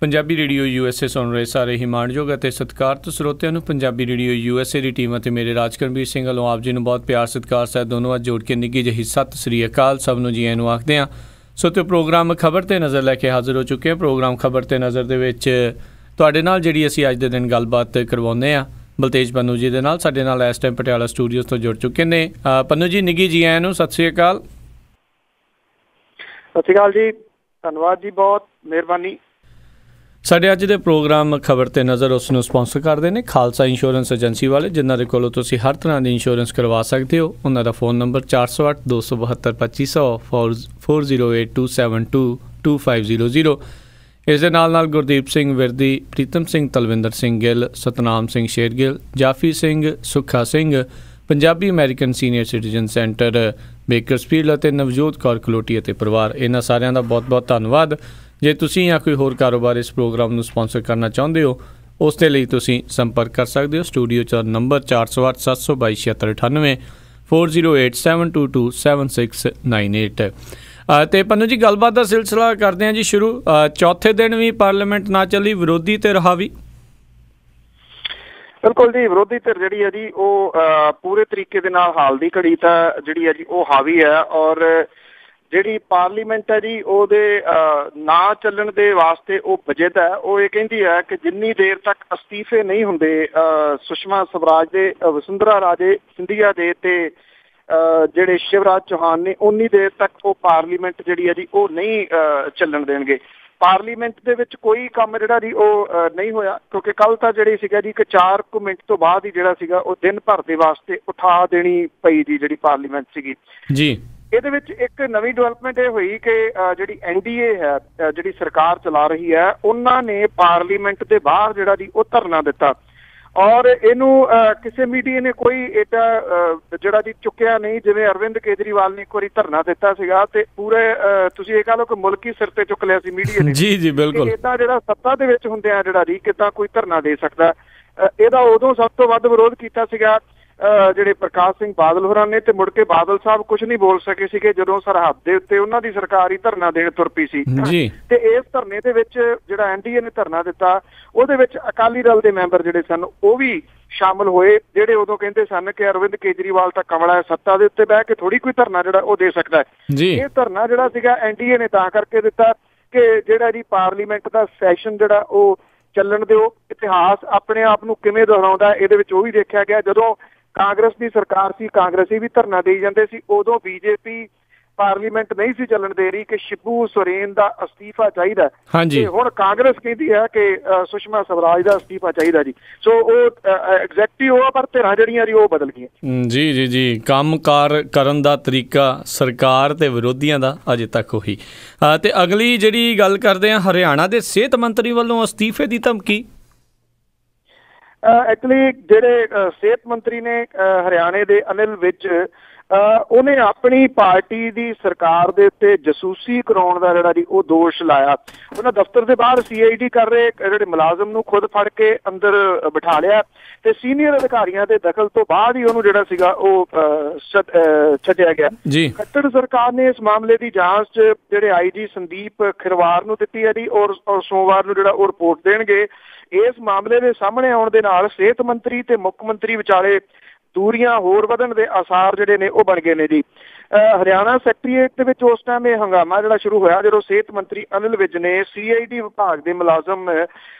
Punjabi radio USA ਸੁਣ ਰਹੇ ਸਾਰੇ ਹੀ ਮਾਣਯੋਗ ਅਤੇ ਸਤਿਕਾਰਤ ਸਰੋਤਿਆਂ ਨੂੰ ਪੰਜਾਬੀ ਰੇਡੀਓ USA ਦੀ ਟੀਮ ਅਤੇ ਮੇਰੇ ਰਾਜਕਰਮਵੀਰ ਸਿੰਘ ਵੱਲੋਂ ਆਪ ਜੀ ਨੂੰ ਬਹੁਤ ਪਿਆਰ ਸਤਿਕਾਰ ਸਾਹਿਬ ਦੋਨੋਂ ਅੱਜ ਜੋੜ ਕੇ ਨਿੱਘੀ ਜਿਹੀ ਸਤਿ ਸ੍ਰੀ ਅਕਾਲ ਸਭ ਨੂੰ ਜੀ ਆਇਆਂ ਨੂੰ ਆਖਦੇ ਹਾਂ। ਸੋ ਤੇ ਪ੍ਰੋਗਰਾਮ ਖਬਰ 'ਤੇ ਨਜ਼ਰ ਲੈ ਕੇ ਹਾਜ਼ਰ ਹੋ ਚੁੱਕੇ ਹਾਂ। ਪ੍ਰੋਗਰਾਮ ਖਬਰ 'ਤੇ ਨਜ਼ਰ ਦੇ ਵਿੱਚ ਤੁਹਾਡੇ ਨਾਲ ਜਿਹੜੀ ਅਸੀਂ ਅੱਜ ਦੇ ਦਿਨ ਗੱਲਬਾਤ ਕਰਵਾਉਂਦੇ ਹਾਂ ਬਲਤੇਜ ਪੰਨੂ ਜੀ ਦੇ ਨਾਲ। ਸਾਡੇ ਨਾਲ ਇਸ ਟਾਈਮ ਪਟਿਆਲਾ ਸਟੂਡੀਓਜ਼ ਤੋਂ ਜੁੜ ਚੁੱਕੇ ਨੇ ਪੰਨੂ ਜੀ। ਨਿੱਘੀ ਜੀ ਆਇਆਂ ਨੂੰ ਸਤਿ ਸ੍ਰੀ ਅਕਾਲ। ਸਤਿ ਸ਼੍ਰੀ ਅਕਾਲ ਜੀ, ਧੰਨਵਾਦ ਜੀ, ਬਹੁਤ ਮਿਹਰਬਾਨੀ। ਸਾਡੇ ਅੱਜ ਦੇ ਪ੍ਰੋਗਰਾਮ ਖਬਰ 'ਤੇ ਨਜ਼ਰ ਉਸ ਨੂੰ ਸਪੋਂਸਰ ਕਰਦੇ ਨੇ ਖਾਲਸਾ ਇੰਸ਼ੋਰੈਂਸ ਏਜੰਸੀ ਵਾਲੇ, ਜਿਨ੍ਹਾਂ ਦੇ ਕੋਲੋਂ ਤੁਸੀਂ ਹਰ ਤਰ੍ਹਾਂ ਦੀ ਇੰਸ਼ੋਰੈਂਸ ਕਰਵਾ ਸਕਦੇ ਹੋ। ਉਹਨਾਂ ਦਾ ਫ਼ੋਨ ਨੰਬਰ 408 272 2500 4082722500। ਇਸ ਦੇ ਨਾਲ Gurdeep Singh Virdi, Pritam Singh Talwinder Singh Gill, Satnam Singh Shergill, Jafi Singh, Sukha Singh, Punjabi American senior citizen centre Bakersfield ਅਤੇ ਨਵਜੋਤ ਕੌਰ ਕਲੋਟੀ ਅਤੇ ਪਰਿਵਾਰ, ਇਹਨਾਂ ਸਾਰਿਆਂ ਦਾ ਬਹੁਤ ਬਹੁਤ ਧੰਨਵਾਦ। ਜੇ ਤੁਸੀਂ ਜਾਂ ਕੋਈ ਹੋਰ ਕਾਰੋਬਾਰ ਇਸ ਪ੍ਰੋਗਰਾਮ ਨੂੰ ਸਪੋਂਸਰ ਕਰਨਾ ਚਾਹੁੰਦੇ ਹੋ, ਉਸ ਦੇ ਲਈ ਤੁਸੀਂ ਸੰਪਰਕ ਕਰ ਸਕਦੇ ਹੋ। ਸਟੂਡੀਓ 'ਚ ਨੰਬਰ 408 722 7698 408 722 7698। ਅਤੇ ਪੰਨੂ ਜੀ, ਗੱਲਬਾਤ ਦਾ ਸਿਲਸਿਲਾ ਕਰਦੇ ਹਾਂ ਜੀ ਸ਼ੁਰੂ। ਚੌਥੇ ਦਿਨ ਵੀ ਪਾਰਲੀਮੈਂਟ ਨਾ ਚੱਲੀ, ਵਿਰੋਧੀ ਧਿਰ ਹਾਵੀ। ਬਿਲਕੁਲ ਜੀ, ਵਿਰੋਧੀ ਧਿਰ ਜਿਹੜੀ ਹੈ ਜੀ ਉਹ ਪੂਰੇ ਤਰੀਕੇ ਦੇ ਨਾਲ ਹਾਲ ਦੀ ਘੜੀ ਤਾਂ ਜਿਹੜੀ ਹੈ ਜੀ ਉਹ ਹਾਵੀ ਹੈ। ਔਰ ਜਿਹੜੀ ਪਾਰਲੀਮੈਂਟ ਹੈ ਜੀ ਉਹਦੇ ਨਾ ਚੱਲਣ ਦੇ ਵਾਸਤੇ ਉਹ ਵਜਦ ਹੈ। ਉਹ ਇਹ ਕਹਿੰਦੀ ਹੈ ਕਿ ਜਿੰਨੀ ਦੇਰ ਤੱਕ ਅਸਤੀਫੇ ਨਹੀਂ ਹੁੰਦੇ ਸੁਸ਼ਮਾ ਸਵਰਾਜ ਦੇ, ਵਸੁੰਧਰਾ ਰਾਜੇ ਸਿੰਧੀਆ ਦੇ ਤੇ ਜਿਹੜੇ ਸ਼ਿਵਰਾਜ ਚੌਹਾਨ ਨੇ, ਉਨੀ ਦੇਰ ਤੱਕ ਉਹ ਪਾਰਲੀਮੈਂਟ ਜਿਹੜੀ ਹੈ ਜੀ ਉਹ ਨਹੀਂ ਚੱਲਣ ਦੇਣਗੇ। ਪਾਰਲੀਮੈਂਟ ਦੇ ਵਿੱਚ ਕੋਈ ਕੰਮ ਜਿਹੜਾ ਜੀ ਉਹ ਨਹੀਂ ਹੋਇਆ, ਕਿਉਂਕਿ ਕੱਲ੍ਹ ਤਾਂ ਜਿਹੜੀ ਸੀਗਾ ਜੀ ਕਿ 4 ਮਿੰਟ ਤੋਂ ਬਾਅਦ ਹੀ ਜਿਹੜਾ ਸੀਗਾ ਉਹ ਦਿਨ ਭਰ ਦੇ ਵਾਸਤੇ ਉਠਾ ਦੇਣੀ ਪਈ ਜੀ ਜਿਹੜੀ ਪਾਰਲੀਮੈਂਟ ਸੀਗੀ ਜੀ। ਇਹਦੇ ਵਿੱਚ ਇੱਕ ਨਵੀਂ ਡਿਵੈਲਪਮੈਂਟ ਇਹ ਹੋਈ ਕਿ ਜਿਹੜੀ NDA ਹੈ, ਜਿਹੜੀ ਸਰਕਾਰ ਚਲਾ ਰਹੀ ਹੈ, ਉਹਨਾਂ ਨੇ ਪਾਰਲੀਮੈਂਟ ਦੇ ਬਾਹਰ ਜਿਹੜਾ ਜੀ ਉਹ ਧਰਨਾ ਦਿੱਤਾ। ਔਰ ਇਹਨੂੰ ਕਿਸੇ ਮੀਡੀਆ ਨੇ ਕੋਈ ਏਡਾ ਜਿਹੜਾ ਜੀ ਚੁੱਕਿਆ ਨਹੀਂ, ਜਿਵੇਂ ਅਰਵਿੰਦ ਕੇਜਰੀਵਾਲ ਨੇ ਇੱਕ ਵਾਰੀ ਧਰਨਾ ਦਿੱਤਾ ਸੀਗਾ ਤੇ ਪੂਰੇ ਤੁਸੀਂ ਇਹ ਕਹ ਲਓ ਕਿ ਮੁਲਕ ਹੀ ਸਿਰ ਤੇ ਚੁੱਕ ਲਿਆ ਸੀ ਮੀਡੀਆ ਨੇ। ਜੀ ਜੀ ਬਿਲਕੁਲ। ਏਦਾਂ ਜਿਹੜਾ ਸੱਤਾ ਦੇ ਵਿੱਚ ਹੁੰਦਿਆਂ ਜਿਹੜਾ ਜੀ ਕਿੱਦਾਂ ਕੋਈ ਧਰਨਾ ਦੇ ਸਕਦਾ। ਇਹਦਾ ਉਦੋਂ ਸਭ ਤੋਂ ਵੱਧ ਵਿਰੋਧ ਕੀਤਾ ਸੀਗਾ ਜਿਹੜੇ ਪ੍ਰਕਾਸ਼ ਸਿੰਘ ਬਾਦਲ ਹੋਰਾਂ ਨੇ, ਤੇ ਮੁੜ ਕੇ ਬਾਦਲ ਸਾਹਿਬ ਕੁਝ ਨਹੀਂ ਬੋਲ ਸਕੇ ਸੀਗੇ ਜਦੋਂ ਸਰਹੱਦ ਦੇ ਉੱਤੇ ਉਹਨਾਂ ਦੀ ਸਰਕਾਰ ਹੀ ਧਰਨਾ ਦੇਣ ਤੁਰ ਪਈ ਸੀ। ਤੇ ਇਸ ਧਰਨੇ ਦੇ ਵਿੱਚ ਜਿਹੜਾ NDA ਨੇ ਧਰਨਾ ਦਿੱਤਾ, ਉਹਦੇ ਵਿੱਚ ਅਕਾਲੀ ਦਲ ਦੇ ਮੈਂਬਰ ਜਿਹੜੇ ਸਨ ਉਹ ਵੀ ਸ਼ਾਮਲ ਹੋਏ, ਜਿਹੜੇ ਉਦੋਂ ਕਹਿੰਦੇ ਸਨ ਕਿ ਅਰਵਿੰਦ ਕੇਜਰੀਵਾਲ ਤਾਂ ਕਮਲਾ ਹੈ, ਸੱਤਾ ਦੇ ਉੱਤੇ ਬਹਿ ਕੇ ਥੋੜੀ ਕੋਈ ਧਰਨਾ ਜਿਹੜਾ ਉਹ ਦੇ ਸਕਦਾ ਹੈ। ਇਹ ਧਰਨਾ ਜਿਹੜਾ ਸੀਗਾ NDA ਨੇ ਤਾਂ ਕਰਕੇ ਦਿੱਤਾ ਕਿ ਜਿਹੜਾ ਜੀ ਪਾਰਲੀਮੈਂਟ ਦਾ ਸੈਸ਼ਨ ਜਿਹੜਾ ਉਹ ਚੱਲਣ ਦਿਓ। ਇਤਿਹਾਸ ਆਪਣੇ ਆਪ ਨੂੰ ਕਿਵੇਂ ਦੁਹਰਾਉਂਦਾ ਇਹਦੇ ਵਿੱਚ ਉਹ ਵੀ ਦੇਖਿਆ ਗਿਆ। ਜਦੋਂ ਕਾਂਗਰਸ ਦੀ ਸਰਕਾਰ ਸੀ, ਕਾਂਗਰਸੀ ਵੀ ਧਰਨਾ ਦੇਈ ਜਾਂਦੇ ਸੀ, ਉਦੋਂ BJP ਪਾਰਲੀਮੈਂਟ ਨਹੀਂ ਸੀ ਚੱਲਣ ਦੇ ਰਹੀ ਕਿ ਸ਼ਿਬੂ ਸੋਰੇਨ ਦਾ ਅਸਤੀਫਾ ਚਾਹੀਦਾ। ਤੇ ਹੁਣ ਕਾਂਗਰਸ ਕਹਿੰਦੀ ਹੈ ਕਿ ਸੁਸ਼ਮਾ ਸਵਰਾਜ ਦਾ ਅਸਤੀਫਾ ਚਾਹੀਦਾ ਜੀ। ਸੋ ਉਹ ਐਗਜ਼ੈਕਟਲੀ ਉਹ ਪਰ ਧਿਰਾਂ ਜਿਹੜੀਆਂ ਜੀ ਉਹ ਬਦਲ ਗਈਆਂ। ਜੀ ਜੀ ਜੀ, ਕੰਮਕਾਰ ਕਰਨ ਦਾ ਤਰੀਕਾ ਸਰਕਾਰ ਤੇ ਵਿਰੋਧੀਆਂ ਦਾ ਅਜੇ ਤੱਕ ਉਹੀ। ਤੇ ਅਗਲੀ ਜਿਹੜੀ ਗੱਲ ਕਰਦੇ ਹਾਂ, ਹਰਿਆਣਾ ਦੇ ਸਿਹਤ ਮੰਤਰੀ ਵੱਲੋਂ ਅਸਤੀਫੇ ਦੀ ਧਮਕੀ। ਐਕਚੁਅਲੀ ਜਿਹੜੇ ਸਿਹਤ ਮੰਤਰੀ ਨੇ ਹਰਿਆਣੇ ਦੇ ਅਨਿਲ ਵਿਜ, ਉਹਨੇ ਆਪਣੀ ਪਾਰਟੀ ਦੀ ਸਰਕਾਰ ਦੇ ਉੱਤੇ ਜਸੂਸੀ ਕਰਾਉਣ ਦਾ ਜਿਹੜਾ ਜੀ ਉਹ ਦੋਸ਼ ਲਾਇਆ। ਉਹਨਾਂ ਦਫ਼ਤਰ ਦੇ ਬਾਹਰ CID ਕਰ ਰਹੇ ਜਿਹੜੇ ਮੁਲਾਜ਼ਮ ਨੂੰ ਖੁਦ ਫੜ ਕੇ ਅੰਦਰ ਬਿਠਾ ਲਿਆ ਤੇ ਸੀਨੀਅਰ ਅਧਿਕਾਰੀਆਂ ਦੇ ਦਖਲ ਤੋਂ ਬਾਅਦ ਹੀ ਉਹਨੂੰ ਜਿਹੜਾ ਸੀਗਾ ਉਹ ਛੱਡਿਆ ਗਿਆ। ਖੱਟੜ ਸਰਕਾਰ ਨੇ ਇਸ ਮਾਮਲੇ ਦੀ ਜਾਂਚ ਜਿਹੜੇ IG ਸੰਦੀਪ ਖਿਰਵਾਰ ਨੂੰ ਦਿੱਤੀ ਹੈ ਜੀ, ਔਰ ਸੋਮਵਾਰ ਨੂੰ ਜਿਹੜਾ ਉਹ ਰਿਪੋਰਟ ਦੇਣਗੇ। ਇਸ ਮਾਮਲੇ ਦੇ ਸਾਹਮਣੇ ਆਉਣ ਦੇ ਨਾਲ ਸਿਹਤ ਮੰਤਰੀ ਤੇ ਮੁੱਖ ਮੰਤਰੀ ਵਿਚਾਲੇ ਦੂਰੀਆਂ ਹੋਰ ਵਧਣ ਦੇ ਆਸਾਰ ਜਿਹੜੇ ਨੇ ਉਹ ਬਣ ਗਏ ਨੇ ਜੀ। ਹਰਿਆਣਾ ਸੈਕਟਰੀਏਟ ਦੇ ਵਿੱਚ ਉਸ ਟਾਈਮ ਇਹ ਹੰਗਾਮਾ ਜਿਹੜਾ ਸ਼ੁਰੂ ਹੋਇਆ ਜਦੋਂ ਸਿਹਤ ਮੰਤਰੀ ਅਨਿਲ ਵਿਜ ਨੇ CID ਵਿਭਾਗ ਦੇ ਮੁਲਾਜ਼ਮ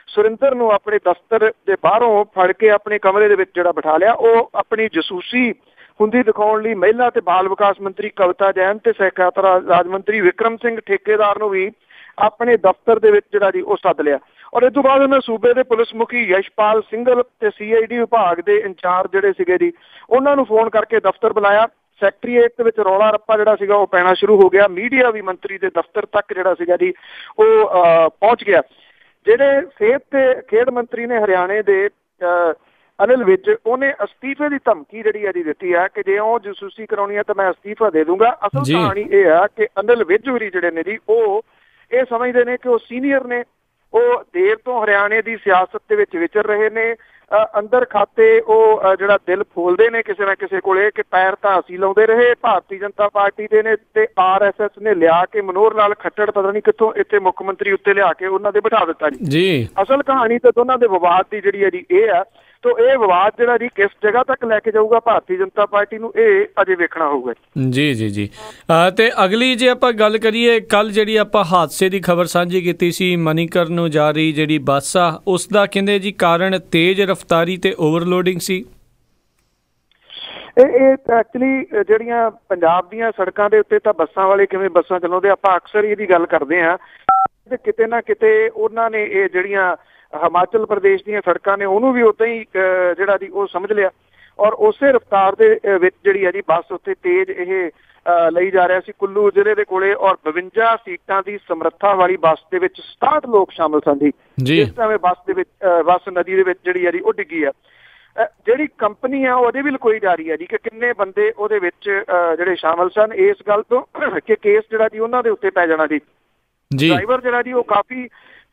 ਸੁਰਿੰਦਰ ਨੂੰ ਆਪਣੇ ਦਫ਼ਤਰ ਦੇ ਬਾਹਰੋਂ ਫੜ ਕੇ ਆਪਣੇ ਕਮਰੇ ਦੇ ਵਿੱਚ ਜਿਹੜਾ ਬਿਠਾ ਲਿਆ। ਉਹ ਆਪਣੀ ਜਸੂਸੀ ਹੁੰਦੀ ਦਿਖਾਉਣ ਲਈ ਮਹਿਲਾ ਤੇ ਬਾਲ ਵਿਕਾਸ ਮੰਤਰੀ ਕਵਿਤਾ ਜੈਨ ਤੇ ਸਹਿਕਾਰਤਾ ਰਾਜ ਮੰਤਰੀ ਵਿਕਰਮ ਸਿੰਘ ਠੇਕੇਦਾਰ ਨੂੰ ਵੀ ਆਪਣੇ ਦਫ਼ਤਰ ਦੇ ਵਿੱਚ ਜਿਹੜਾ ਜੀ ਉਹ ਸੱਦ ਲਿਆ। ਔਰ ਇਸ ਤੋਂ ਬਾਅਦ ਉਹਨਾਂ ਸੂਬੇ ਦੇ ਪੁਲਿਸ ਮੁਖੀ ਯਸ਼ਪਾਲ ਸਿੰਘਲ ਤੇ CID ਵਿਭਾਗ ਦੇ ਇੰਚਾਰਜ ਜਿਹੜੇ ਸੀਗੇ ਜੀ, ਉਹਨਾਂ ਨੂੰ ਫੋਨ ਕਰਕੇ ਦਫ਼ਤਰ ਬੁਲਾਇਆ। ਸੈਕਟਰੀਏਟ ਦੇ ਵਿੱਚ ਰੌਲਾ ਰੱਪਾ ਜਿਹੜਾ ਸੀਗਾ ਉਹ ਪੈਣਾ ਸ਼ੁਰੂ ਹੋ ਗਿਆ। ਮੀਡੀਆ ਵੀ ਮੰਤਰੀ ਦੇ ਦਫ਼ਤਰ ਤੱਕ ਜਿਹੜਾ ਸੀਗਾ ਜੀ ਉਹ ਪਹੁੰਚ ਗਿਆ। ਜਿਹੜੇ ਸਿਹਤ ਤੇ ਖੇਡ ਮੰਤਰੀ ਨੇ ਹਰਿਆਣੇ ਦੇ ਅਨਿਲ ਵਿਜ, ਉਹਨੇ ਅਸਤੀਫੇ ਦੀ ਧਮਕੀ ਜਿਹੜੀ ਹੈ ਜੀ ਦਿੱਤੀ ਹੈ ਕਿ ਜੇ ਉਹ ਜਸੂਸੀ ਕਰਾਉਣੀ ਹੈ ਤਾਂ ਮੈਂ ਅਸਤੀਫਾ ਦੇ ਦੂੰਗਾ। ਅਸਲ ਕਹਾਣੀ ਇਹ ਹੈ ਕਿ ਅਨਿਲ ਵਿਜ ਹੋਰੀ ਜਿਹੜੇ ਨੇ ਜੀ ਉਹ ਇਹ ਸਮਝਦੇ ਨੇ ਕਿ ਉਹ ਸੀਨੀਅਰ ਨੇ, ਉਹ ਦੇਰ ਤੋਂ ਹਰਿਆਣੇ ਦੀ ਸਿਆਸਤ ਦੇ ਵਿੱਚ ਵਿਚਰ ਰਹੇ ਨੇ, ਅੰਦਰ ਖਾਤੇ ਉਹ ਜਿਹੜਾ ਦਿਲ ਫੋਲਦੇ ਨੇ ਕਿਸੇ ਨਾ ਕਿਸੇ ਕੋਲੇ ਕਿ ਪੈਰ ਤਾਂ ਅਸੀਂ ਲਾਉਂਦੇ ਰਹੇ, ਭਾਰਤੀ ਜਨਤਾ ਪਾਰਟੀ ਦੇ ਨੇ ਤੇ RSS ਨੇ ਲਿਆ ਕੇ ਮਨੋਹਰ ਲਾਲ ਖੱਟੜ ਪਤਾ ਨਹੀਂ ਕਿੱਥੋਂ ਇੱਥੇ ਮੁੱਖ ਮੰਤਰੀ ਉੱਤੇ ਲਿਆ ਕੇ ਉਹਨਾਂ ਦੇ ਬਿਠਾ ਦਿੱਤਾ ਜੀ। ਅਸਲ ਕਹਾਣੀ ਤਾਂ ਦੋਨਾਂ ਦੇ ਵਿਵਾਦ ਦੀ ਜਿਹੜੀ ਹੈ ਜੀ ਇਹ ਆ। ਤੋ ਇਹ ਵਿਵਾਦ ਜਿਹੜਾ ਜੀ ਕਿਸ ਜਗ੍ਹਾ ਤੱਕ ਲੈ ਕੇ ਜਾਊਗਾ ਭਾਰਤੀ ਜਨਤਾ ਪਾਰਟੀ ਨੂੰ, ਇਹ ਅਜੇ ਵੇਖਣਾ ਹੋਊਗਾ ਜੀ। ਤੇ ਅਗਲੀ ਜੇ ਆਪਾਂ ਗੱਲ ਕਰੀਏ, ਕੱਲ ਜਿਹੜੀ ਆਪਾਂ ਹਾਦਸੇ ਦੀ ਖਬਰ ਸਾਂਝੀ ਕੀਤੀ ਸੀ, ਮਨੀਕਰਨ ਨੂੰ ਜਾ ਰਹੀ ਜਿਹੜੀ ਬੱਸ ਆ, ਉਸ ਦਾ ਕਹਿੰਦੇ ਜੀ ਕਾਰਨ ਤੇਜ਼ ਰਫ਼ਤਾਰੀ ਤੇ ਓਵਰਲੋਡਿੰਗ ਸੀ। ਇਹ ਐਕਚੁਅਲੀ ਜਿਹੜੀਆਂ ਪੰਜਾਬ ਦੀਆਂ ਸੜਕਾਂ ਦੇ ਉੱਤੇ ਤਾਂ ਬੱਸਾਂ ਵਾਲੇ ਕਿਵੇਂ ਬੱਸਾਂ ਚਲਾਉਂਦੇ, ਆਪਾਂ ਅਕਸਰ ਇਹਦੀ ਗੱਲ ਕਰਦੇ ਹਾਂ। ਕਿਤੇ ਨਾ ਕਿਤੇ ਉਹਨਾਂ ਨੇ ਇਹ ਜਿਹੜੀਆਂ ਹਿਮਾਚਲ ਪ੍ਰਦੇਸ਼ ਦੀਆਂ ਸੜਕਾਂ ਨੇ ਉਹਨੂੰ ਵੀ ਉੱਦਾਂ ਹੀ ਜਿਹੜਾ ਜੀ ਉਹ ਸਮਝ ਲਿਆ, ਔਰ ਉਸੇ ਰਫ਼ਤਾਰ ਦੇ ਵਿੱਚ ਜਿਹੜੀ ਹੈ ਜੀ ਬੱਸ ਉੱਥੇ ਤੇਜ਼ ਇਹ ਲਈ ਜਾ ਰਿਹਾ ਸੀ ਕੁੱਲੂ ਜ਼ਿਲ੍ਹੇ ਦੇ ਕੋਲੇ, ਔਰ 52 ਸੀਟਾਂ ਦੀ ਸਮਰੱਥਾ ਵਾਲੀ ਬੱਸ ਦੇ ਵਿੱਚ 67 ਲੋਕ ਸ਼ਾਮਲ ਸਨ ਜੀ। ਇਸ ਸਮੇਂ ਬੱਸ ਨਦੀ ਦੇ ਵਿੱਚ ਜਿਹੜੀ ਹੈ ਜੀ ਉਹ ਡਿੱਗੀ ਆ। ਜਿਹੜੀ ਕੰਪਨੀ ਆ ਉਹ ਅਜੇ ਵੀ ਲੁਕੋਈ ਜਾ ਰਹੀ ਹੈ ਜੀ ਕਿ ਕਿੰਨੇ ਬੰਦੇ ਉਹਦੇ ਵਿੱਚ ਜਿਹੜੇ ਸ਼ਾਮਲ ਸਨ, ਇਸ ਗੱਲ ਤੋਂ ਕਿ ਕੇਸ ਜਿਹੜਾ ਜੀ ਉਹਨਾਂ ਦੇ ਉੱਤੇ ਪੈ ਜਾਣਾ ਜੀ। ਡਰਾਈਵਰ ਜਿਹੜਾ ਜੀ ਉਹ ਕਾਫੀ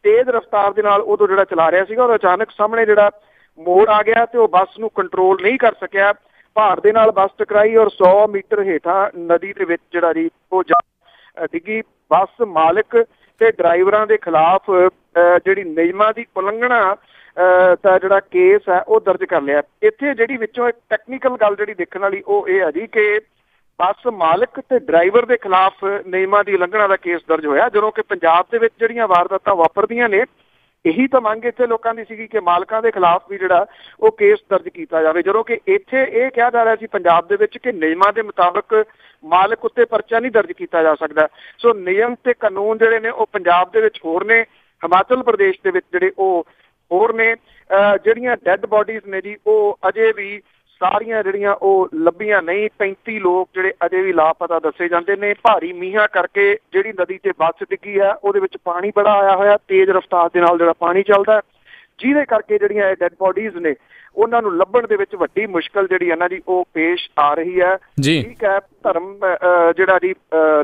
ਤੇਜ਼ ਰਫ਼ਤਾਰ ਦੇ ਨਾਲ ਉਦੋਂ ਜਿਹੜਾ ਚਲਾ ਰਿਹਾ ਸੀਗਾ, ਔਰ ਅਚਾਨਕ ਸਾਹਮਣੇ ਜਿਹੜਾ ਮੋੜ ਆ ਗਿਆ ਤੇ ਉਹ ਬੱਸ ਨੂੰ ਕੰਟਰੋਲ ਨਹੀਂ ਕਰ ਸਕਿਆ, ਪਹਾੜ ਦੇ ਨਾਲ ਬੱਸ ਟਕਰਾਈ ਔਰ 100 ਮੀਟਰ ਹੇਠਾਂ ਨਦੀ ਦੇ ਵਿੱਚ ਜਿਹੜਾ ਜੀ ਉਹ ਜਾ ਡਿੱਗੀ। ਬੱਸ ਮਾਲਕ ਤੇ ਡਰਾਈਵਰਾਂ ਦੇ ਖਿਲਾਫ ਜਿਹੜੀ ਨਿਯਮਾਂ ਦੀ ਉਲੰਘਣਾ ਦਾ ਜਿਹੜਾ ਕੇਸ ਹੈ ਉਹ ਦਰਜ ਕਰ ਲਿਆ। ਇੱਥੇ ਜਿਹੜੀ ਵਿੱਚੋਂ ਇੱਕ ਟੈਕਨੀਕਲ ਗੱਲ ਜਿਹੜੀ ਦੇਖਣ ਵਾਲੀ ਉਹ ਇਹ ਹੈ ਜੀ ਕਿ ਬੱਸ ਮਾਲਕ ਤੇ ਡਰਾਈਵਰ ਦੇ ਖਿਲਾਫ ਨਿਯਮਾਂ ਦੀ ਉਲੰਘਣਾ ਦਾ ਕੇਸ ਦਰਜ ਹੋਇਆ, ਜਦੋਂ ਕਿ ਪੰਜਾਬ ਦੇ ਵਿੱਚ ਜਿਹੜੀਆਂ ਵਾਰਦਾਤਾਂ ਵਾਪਰਦੀਆਂ ਨੇ ਇਹੀ ਤਾਂ ਮੰਗ ਇੱਥੇ ਲੋਕਾਂ ਦੀ ਸੀਗੀ ਕਿ ਮਾਲਕਾਂ ਦੇ ਖਿਲਾਫ ਵੀ ਜਿਹੜਾ ਉਹ ਕੇਸ ਦਰਜ ਕੀਤਾ ਜਾਵੇ, ਜਦੋਂ ਕਿ ਇੱਥੇ ਇਹ ਕਿਹਾ ਜਾ ਰਿਹਾ ਸੀ ਪੰਜਾਬ ਦੇ ਵਿੱਚ ਕਿ ਨਿਯਮਾਂ ਦੇ ਮੁਤਾਬਕ ਮਾਲਕ ਉੱਤੇ ਪਰਚਾ ਨਹੀਂ ਦਰਜ ਕੀਤਾ ਜਾ ਸਕਦਾ। ਸੋ ਨਿਯਮ ਤੇ ਕਾਨੂੰਨ ਜਿਹੜੇ ਨੇ ਉਹ ਪੰਜਾਬ ਦੇ ਵਿੱਚ ਹੋਰ ਨੇ, ਹਿਮਾਚਲ ਪ੍ਰਦੇਸ਼ ਦੇ ਵਿੱਚ ਜਿਹੜੇ ਉਹ ਹੋਰ ਨੇ। ਜਿਹੜੀਆਂ ਡੈੱਡ ਬੋਡੀਜ਼ ਨੇ ਜੀ ਉਹ ਅਜੇ ਵੀ ਸਾਰੀਆਂ ਜਿਹੜੀਆਂ ਉਹ ਲੱਭੀਆਂ ਨਹੀਂ। 35 ਲੋਕ ਜਿਹੜੇ ਅਜੇ ਵੀ ਲਾਪਤਾ ਦੱਸੇ ਜਾਂਦੇ ਨੇ। ਭਾਰੀ ਮੀਂਹਾਂ ਕਰਕੇ ਜਿਹੜੀ ਨਦੀ 'ਤੇ ਬੱਸ ਡਿੱਗੀ ਹੈ ਉਹਦੇ ਵਿੱਚ ਪਾਣੀ ਬੜਾ ਆਇਆ ਹੋਇਆ, ਤੇਜ਼ ਰਫ਼ਤਾਰ ਦੇ ਨਾਲ ਜਿਹੜਾ ਪਾਣੀ ਚੱਲਦਾ, ਜਿਹਦੇ ਕਰਕੇ ਜਿਹੜੀਆਂ ਇਹ ਡੈੱਡ ਬੋਡੀਜ਼ ਨੇ ਉਹਨਾਂ ਨੂੰ ਲੱਭਣ ਦੇ ਵਿੱਚ ਵੱਡੀ ਮੁਸ਼ਕਲ ਜਿਹੜੀ ਹੈ ਨਾ ਜੀ ਉਹ ਪੇਸ਼ ਆ ਰਹੀ ਹੈ। ਠੀਕ ਹੈ, ਧਰਮ ਜਿਹੜਾ ਜੀ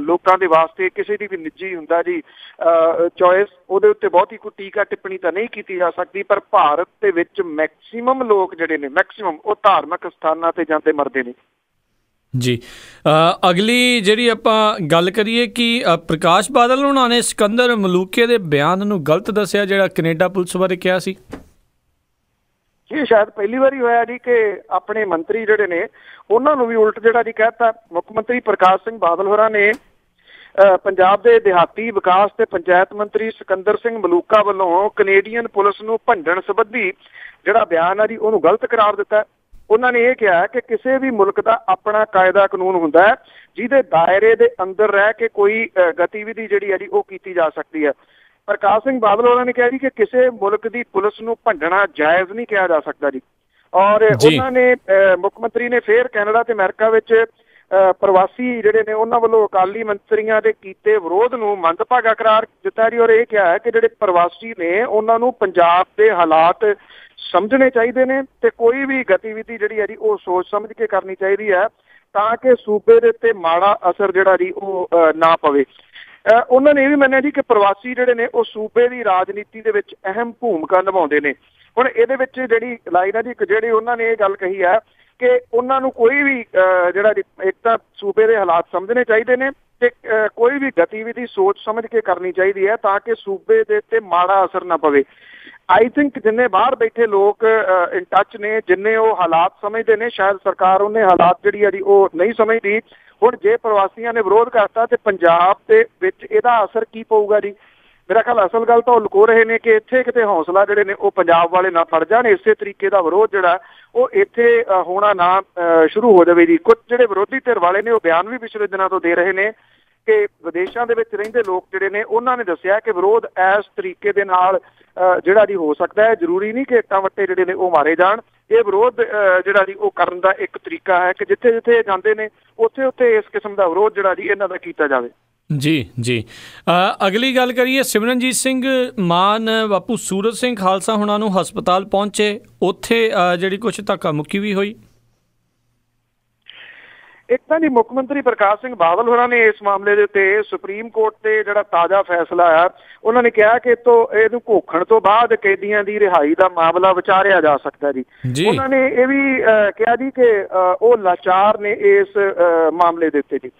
ਲੋਕਾਂ ਦੇ ਵਾਸਤੇ ਕਿਸੇ ਦੀ ਵੀ ਨਿੱਜੀ ਹੁੰਦਾ ਜੀ ਚੋਇਸ, ਉਹਦੇ ਉੱਤੇ ਬਹੁਤੀ ਕੋਈ ਟੀਕਾ ਟਿੱਪਣੀ ਤਾਂ ਨਹੀਂ ਕੀਤੀ ਜਾ ਸਕਦੀ, ਪਰ ਭਾਰਤ ਦੇ ਵਿੱਚ ਮੈਕਸੀਮਮ ਲੋਕ ਜਿਹੜੇ ਨੇ ਉਹ ਧਾਰਮਿਕ ਸਥਾਨਾਂ ਤੇ ਜਾਂਦੇ ਮਰਦੇ ਨੇ ਜੀ। ਅਗਲੀ ਜਿਹੜੀ ਆਪਾਂ ਗੱਲ ਕਰੀਏ ਕਿ ਪ੍ਰਕਾਸ਼ ਬਾਦਲ ਉਹਨਾਂ ਨੇ ਸਿਕੰਦਰ ਮਲੂਕੇ ਦੇ ਬਿਆਨ ਨੂੰ ਗਲਤ ਦੱਸਿਆ ਜਿਹੜਾ ਕੈਨੇਡਾ ਪੁਲਿਸ ਬਾਰੇ ਕਿਹਾ ਸੀ। ਇਹ ਸ਼ਾਇਦ ਪਹਿਲੀ ਵਾਰੀ ਹੋਇਆ ਜੀ ਕਿ ਆਪਣੇ ਮੰਤਰੀ ਜਿਹੜੇ ਨੇ ਉਹਨਾਂ ਨੂੰ ਵੀ ਉਲਟ ਜਿਹੜਾ ਜੀ ਕਹਿਤਾ। ਮੁੱਖ ਮੰਤਰੀ ਪ੍ਰਕਾਸ਼ ਸਿੰਘ ਬਾਦਲ ਹੋਰਾਂ ਨੇ ਪੰਜਾਬ ਦੇ ਦਿਹਾਤੀ ਵਿਕਾਸ ਤੇ ਪੰਚਾਇਤ ਮੰਤਰੀ ਸਿਕੰਦਰ ਸਿੰਘ ਮਲੂਕਾ ਵੱਲੋਂ ਕੈਨੇਡੀਅਨ ਪੁਲਿਸ ਨੂੰ ਭੰਡਣ ਸੰਬੰਧੀ ਜਿਹੜਾ ਬਿਆਨ ਆ ਜੀ ਉਹਨੂੰ ਗਲਤ ਕਰਾਰ ਦਿੱਤਾ। ਉਹਨਾਂ ਨੇ ਇਹ ਕਿਹਾ ਕਿ ਕਿਸੇ ਵੀ ਮੁਲਕ ਦਾ ਆਪਣਾ ਕਾਇਦਾ ਕਾਨੂੰਨ ਹੁੰਦਾ ਹੈ ਜਿਹਦੇ ਦਾਇਰੇ ਦੇ ਅੰਦਰ ਰਹਿ ਕੇ ਕੋਈ ਗਤੀਵਿਧੀ ਜਿਹੜੀ ਹੈ ਜੀ ਉਹ ਕੀਤੀ ਜਾ ਸਕਦੀ ਹੈ। ਪ੍ਰਕਾਸ਼ ਸਿੰਘ ਬਾਦਲ ਉਹਨਾਂ ਨੇ ਕਿਹਾ ਜੀ ਕਿ ਕਿਸੇ ਮੁਲਕ ਦੀ ਪੁਲਿਸ ਨੂੰ ਭੰਡਣਾ ਜਾਇਜ਼ ਨਹੀਂ ਕਿਹਾ ਜਾ ਸਕਦਾ ਜੀ। ਔਰ ਉਹਨਾਂ ਨੇ ਮੁੱਖ ਮੰਤਰੀ ਨੇ ਫਿਰ ਕੈਨੇਡਾ ਤੇ ਅਮਰੀਕਾ ਵਿੱਚ ਪ੍ਰਵਾਸੀ ਜਿਹੜੇ ਨੇ ਉਹਨਾਂ ਵੱਲੋਂ ਅਕਾਲੀ ਮੰਤਰੀਆਂ ਦੇ ਕੀਤੇ ਵਿਰੋਧ ਨੂੰ ਮੰਦਭਾਗਾ ਕਰਾਰ ਦਿੱਤਾ ਜੀ। ਔਰ ਇਹ ਕਿਹਾ ਹੈ ਕਿ ਜਿਹੜੇ ਪ੍ਰਵਾਸੀ ਨੇ ਉਹਨਾਂ ਨੂੰ ਪੰਜਾਬ ਦੇ ਹਾਲਾਤ ਸਮਝਣੇ ਚਾਹੀਦੇ ਨੇ ਤੇ ਕੋਈ ਵੀ ਗਤੀਵਿਧੀ ਜਿਹੜੀ ਹੈ ਜੀ ਉਹ ਸੋਚ ਸਮਝ ਕੇ ਕਰਨੀ ਚਾਹੀਦੀ ਹੈ ਤਾਂ ਕਿ ਸੂਬੇ ਦੇ ਉੱਤੇ ਮਾੜਾ ਅਸਰ ਜਿਹੜਾ ਜੀ ਉਹ ਨਾ ਪਵੇ। ਉਹਨਾਂ ਨੇ ਇਹ ਵੀ ਮੰਨਿਆ ਜੀ ਕਿ ਪ੍ਰਵਾਸੀ ਜਿਹੜੇ ਨੇ ਉਹ ਸੂਬੇ ਦੀ ਰਾਜਨੀਤੀ ਦੇ ਵਿੱਚ ਅਹਿਮ ਭੂਮਿਕਾ ਨਿਭਾਉਂਦੇ ਨੇ। ਹੁਣ ਇਹਦੇ ਵਿੱਚ ਜਿਹੜੀ ਲਾਈਨ ਹੈ ਜੀ ਜਿਹੜੀ ਉਹਨਾਂ ਨੇ ਇਹ ਗੱਲ ਕਹੀ ਹੈ ਕਿ ਉਹਨਾਂ ਨੂੰ ਕੋਈ ਵੀ ਜਿਹੜਾ ਇੱਕ ਤਾਂ ਸੂਬੇ ਦੇ ਹਾਲਾਤ ਸਮਝਣੇ ਚਾਹੀਦੇ ਨੇ ਤੇ ਕੋਈ ਵੀ ਗਤੀਵਿਧੀ ਸੋਚ ਸਮਝ ਕੇ ਕਰਨੀ ਚਾਹੀਦੀ ਹੈ ਤਾਂ ਕਿ ਸੂਬੇ ਦੇ ਉੱਤੇ ਮਾੜਾ ਅਸਰ ਨਾ ਪਵੇ। ਆਈ ਥਿੰਕ ਜਿੰਨੇ ਬਾਹਰ ਬੈਠੇ ਲੋਕ ਇਨ ਟੱਚ ਨੇ, ਜਿੰਨੇ ਉਹ ਹਾਲਾਤ ਸਮਝਦੇ ਨੇ, ਸ਼ਾਇਦ ਸਰਕਾਰ ਉਹਨੇ ਹਾਲਾਤ ਜਿਹੜੀ ਹੈ ਜੀ ਉਹ ਨਹੀਂ ਸਮਝਦੀ। ਹੁਣ ਜੇ ਪ੍ਰਵਾਸੀਆਂ ਨੇ ਵਿਰੋਧ ਕਰਤਾ ਤੇ ਪੰਜਾਬ ਦੇ ਵਿੱਚ ਇਹਦਾ ਅਸਰ ਕੀ ਪਊਗਾ ਜੀ? ਮੇਰਾ ਖਿਆਲ ਅਸਲ ਗੱਲ ਤਾਂ ਉਹ ਲੁਕੋ ਰਹੇ ਨੇ ਕਿ ਇੱਥੇ ਕਿਤੇ ਹੌਸਲਾ ਜਿਹੜੇ ਨੇ ਉਹ ਪੰਜਾਬ ਵਾਲੇ ਨਾ ਫੜ ਜਾਣ, ਇਸੇ ਤਰੀਕੇ ਦਾ ਵਿਰੋਧ ਜਿਹੜਾ ਉਹ ਇੱਥੇ ਹੋਣਾ ਨਾ ਸ਼ੁਰੂ ਹੋ ਜਾਵੇ ਜੀ। ਕੁਝ ਜਿਹੜੇ ਵਿਰੋਧੀ ਧਿਰ ਵਾਲੇ ਨੇ ਉਹ ਬਿਆਨ ਵੀ ਪਿਛਲੇ ਦਿਨਾਂ ਤੋਂ ਦੇ ਰਹੇ ਨੇ ਕਿ ਵਿਦੇਸ਼ਾਂ ਦੇ ਵਿੱਚ ਰਹਿੰਦੇ ਲੋਕ ਜਿਹੜੇ ਨੇ ਉਹਨਾਂ ਨੇ ਦੱਸਿਆ ਕਿ ਵਿਰੋਧ ਇਸ ਤਰੀਕੇ ਦੇ ਨਾਲ ਜਿਹੜਾ ਜੀ ਹੋ ਸਕਦਾ ਹੈ। ਜ਼ਰੂਰੀ ਨਹੀਂ ਕਿ ਇੱਟਾਂ ਵੱਟੇ ਜਿਹੜੇ ਨੇ ਉਹ ਮਾਰੇ ਜਾਣ। ਇਹ ਵਿਰੋਧ ਜਿਹੜਾ ਜੀ ਉਹ ਕਰਨ ਦਾ ਇੱਕ ਤਰੀਕਾ ਹੈ ਕਿ ਜਿੱਥੇ ਜਿੱਥੇ ਜਾਂਦੇ ਨੇ ਉੱਥੇ ਉੱਥੇ ਇਸ ਕਿਸਮ ਦਾ ਵਿਰੋਧ ਜਿਹੜਾ ਜੀ ਇਹਨਾਂ ਦਾ ਕੀਤਾ ਜਾਵੇ। ਜੀ ਅਗਲੀ ਗੱਲ ਕਰੀਏ, ਸਿਮਰਨਜੀਤ ਸਿੰਘ ਮਾਨ ਬਾਪੂ ਸੂਰਤ ਸਿੰਘ ਖਾਲਸਾ ਹੁਣਾਂ ਨੂੰ ਹਸਪਤਾਲ ਪਹੁੰਚੇ, ਉੱਥੇ ਜਿਹੜੀ ਕੁਛ ਧੱਕਾ ਮੁੱਕੀ ਵੀ ਹੋਈ। ਇੱਕ ਤਾਂ ਜੀ ਮੁੱਖ ਮੰਤਰੀ ਪ੍ਰਕਾਸ਼ ਸਿੰਘ ਬਾਦਲ ਹੋਰਾਂ ਨੇ ਇਸ ਮਾਮਲੇ ਦੇ ਉੱਤੇ ਸੁਪਰੀਮ ਕੋਰਟ ਤੇ ਜਿਹੜਾ ਤਾਜ਼ਾ ਫੈਸਲਾ ਆ, ਉਹਨਾਂ ਨੇ ਕਿਹਾ ਕਿ ਇਹਨੂੰ ਘੋਖਣ ਤੋਂ ਬਾਅਦ ਕੈਦੀਆਂ ਦੀ ਰਿਹਾਈ ਦਾ ਮਾਮਲਾ ਵਿਚਾਰਿਆ ਜਾ ਸਕਦਾ ਜੀ। ਉਹਨਾਂ ਨੇ ਇਹ ਵੀ ਕਿਹਾ ਜੀ ਕਿ ਉਹ ਲਾਚਾਰ ਨੇ ਇਸ ਮਾਮਲੇ ਦੇ ਉੱਤੇ ਜੀ,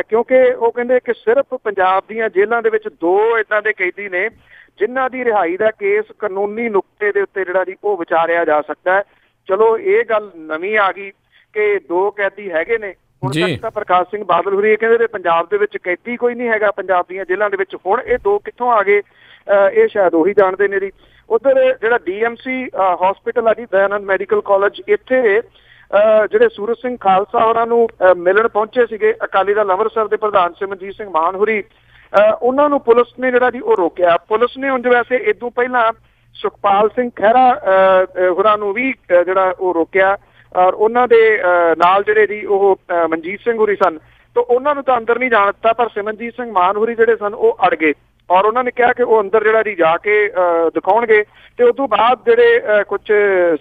ਕਿਉਂਕਿ ਉਹ ਕਹਿੰਦੇ ਕਿ ਸਿਰਫ ਪੰਜਾਬ ਦੀਆਂ ਜੇਲ੍ਹਾਂ ਦੇ ਵਿੱਚ 2 ਇੱਦਾਂ ਦੇ ਕੈਦੀ ਨੇ ਜਿਨ੍ਹਾਂ ਦੀ ਰਿਹਾਈ ਦਾ ਕੇਸ ਕਾਨੂੰਨੀ ਨੁਕਤੇ ਦੇ ਉੱਤੇ ਜਿਹੜਾ ਜੀ ਉਹ ਵਿਚਾਰਿਆ ਜਾ ਸਕਦਾ ਹੈ। ਚਲੋ ਇਹ ਗੱਲ ਨਵੀਂ ਆ ਗਈ ਕਿ 2 ਕੈਦੀ ਹੈਗੇ ਨੇ। ਹੁਣ ਤੱਕ ਤਾਂ ਪ੍ਰਕਾਸ਼ ਸਿੰਘ ਬਾਦਲ ਹੋਰੀ ਇਹ ਕਹਿੰਦੇ ਪੰਜਾਬ ਦੇ ਵਿੱਚ ਕੈਦੀ ਕੋਈ ਨਹੀਂ ਹੈਗਾ ਪੰਜਾਬ ਦੀਆਂ ਜੇਲ੍ਹਾਂ ਦੇ ਵਿੱਚ, ਹੁਣ ਇਹ 2 ਕਿੱਥੋਂ ਆ ਗਏ ਇਹ ਸ਼ਾਇਦ ਉਹੀ ਜਾਣਦੇ ਨੇ ਜੀ। ਉੱਧਰ ਜਿਹੜਾ DMC ਹਸਪੀਟਲ ਆ ਜੀ, ਦਇਆਨੰਦ ਮੈਡੀਕਲ ਕਾਲਜ, ਇੱਥੇ ਜਿਹੜੇ ਸੂਰਜ ਸਿੰਘ ਖਾਲਸਾ ਹੋਰਾਂ ਨੂੰ ਮਿਲਣ ਪਹੁੰਚੇ ਸੀਗੇ ਅਕਾਲੀ ਦਲ ਅੰਮ੍ਰਿਤਸਰ ਦੇ ਪ੍ਰਧਾਨ ਸਿਮਰਜੀਤ ਸਿੰਘ ਮਾਨ ਹੋਰੀ, ਉਹਨਾਂ ਨੂੰ ਪੁਲਿਸ ਨੇ ਜਿਹੜਾ ਜੀ ਉਹ ਰੋਕਿਆ। ਪੁਲਿਸ ਨੇ ਉਂਝ ਵੈਸੇ ਇਦੋਂ ਪਹਿਲਾਂ ਸੁਖਪਾਲ ਸਿੰਘ ਖਹਿਰਾ ਹੋਰਾਂ ਨੂੰ ਵੀ ਜਿਹੜਾ ਉਹ ਰੋਕਿਆ, ਔਰ ਉਹਨਾਂ ਦੇ ਨਾਲ ਜਿਹੜੇ ਜੀ ਉਹ ਮਨਜੀਤ ਸਿੰਘ ਹੋਰੀ ਸਨ, ਤਾਂ ਉਹਨਾਂ ਨੂੰ ਤਾਂ ਅੰਦਰ ਨਹੀਂ ਜਾਣ ਦਿੱਤਾ, ਪਰ ਸਿਮਰਜੀਤ ਸਿੰਘ ਮਾਨ ਹੋਰੀ ਜਿਹੜੇ ਸਨ ਉਹ ਅੜ ਗਏ ਔਰ ਉਹਨਾਂ ਨੇ ਕਿਹਾ ਕਿ ਉਹ ਅੰਦਰ ਜਿਹੜਾ ਜੀ ਜਾ ਕੇ ਦਿਖਾਉਣਗੇ। ਤੇ ਉਸ ਤੋਂ ਬਾਅਦ ਜਿਹੜੇ ਕੁਝ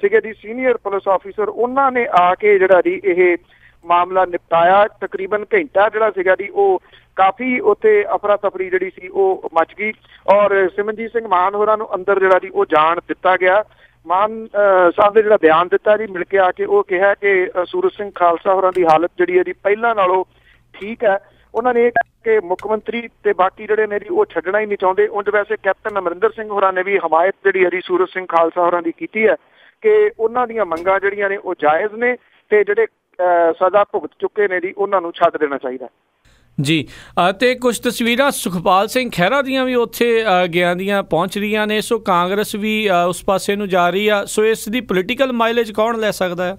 ਸੀਗੇ ਜੀ ਸੀਨੀਅਰ ਪੁਲਿਸ ਆਫੀਸਰ, ਉਹਨਾਂ ਨੇ ਆ ਕੇ ਜਿਹੜਾ ਜੀ ਇਹ ਮਾਮਲਾ ਨਿਪਟਾਇਆ। ਤਕਰੀਬਨ ਘੰਟਾ ਜਿਹੜਾ ਸੀਗਾ ਜੀ ਉਹ ਕਾਫੀ ਉੱਥੇ ਅਫਰਾ ਤਫਰੀ ਜਿਹੜੀ ਸੀ ਉਹ ਮਚ ਗਈ ਔਰ ਸਿਮਰਜੀਤ ਸਿੰਘ ਮਾਨ ਹੋਰਾਂ ਨੂੰ ਅੰਦਰ ਜਿਹੜਾ ਜੀ ਉਹ ਜਾਣ ਦਿੱਤਾ ਗਿਆ। ਮਾਨ ਸਾਹਿਬ ਨੇ ਜਿਹੜਾ ਬਿਆਨ ਦਿੱਤਾ ਜੀ ਮਿਲ ਕੇ ਆ ਕੇ, ਉਹ ਕਿਹਾ ਕਿ ਸੂਰਜ ਸਿੰਘ ਖਾਲਸਾ ਹੋਰਾਂ ਦੀ ਹਾਲਤ ਜਿਹੜੀ ਹੈ ਜੀ ਪਹਿਲਾਂ ਨਾਲੋਂ ਠੀਕ ਹੈ। ਉਹਨਾਂ ਨੇ ਇਹ ਕਿ ਮੁੱਖ ਮੰਤਰੀ ਤੇ ਬਾਕੀ ਜਿਹੜੇ ਨੇ ਜੀ ਉਹ ਛੱਡਣਾ ਹੀ ਨਹੀਂ ਚਾਹੁੰਦੇ। ਉਂਝ ਵੈਸੇ ਕੈਪਟਨ ਅਮਰਿੰਦਰ ਸਿੰਘ ਹੋਰਾਂ ਨੇ ਵੀ ਹਮਾਇਤ ਜਿਹੜੀ ਹੈ ਜੀ ਸੂਰਜ ਸਿੰਘ ਖਾਲਸਾ ਹੋਰਾਂ ਦੀ ਕੀਤੀ ਹੈ ਕਿ ਉਹਨਾਂ ਦੀਆਂ ਮੰਗਾਂ ਜਿਹੜੀਆਂ ਨੇ ਉਹ ਜਾਇਜ਼ ਨੇ ਤੇ ਜਿਹੜੇ ਸਜ਼ਾ ਭੁਗਤ ਚੁੱਕੇ ਨੇ ਜੀ ਉਹਨਾਂ ਨੂੰ ਛੱਡ ਦੇਣਾ ਚਾਹੀਦਾ ਜੀ। ਅਤੇ ਕੁਝ ਤਸਵੀਰਾਂ ਸੁਖਪਾਲ ਸਿੰਘ ਖਹਿਰਾ ਦੀਆਂ ਵੀ ਉੱਥੇ ਗਿਆ ਦੀਆਂ ਪਹੁੰਚ ਰਹੀਆਂ ਨੇ, ਸੋ ਕਾਂਗਰਸ ਵੀ ਉਸ ਪਾਸੇ ਨੂੰ ਜਾ ਰਹੀ ਆ, ਸੋ ਇਸ ਦੀ ਪੋਲੀਟੀਕਲ ਮਾਈਲੇਜ ਕੌਣ ਲੈ ਸਕਦਾ ਹੈ?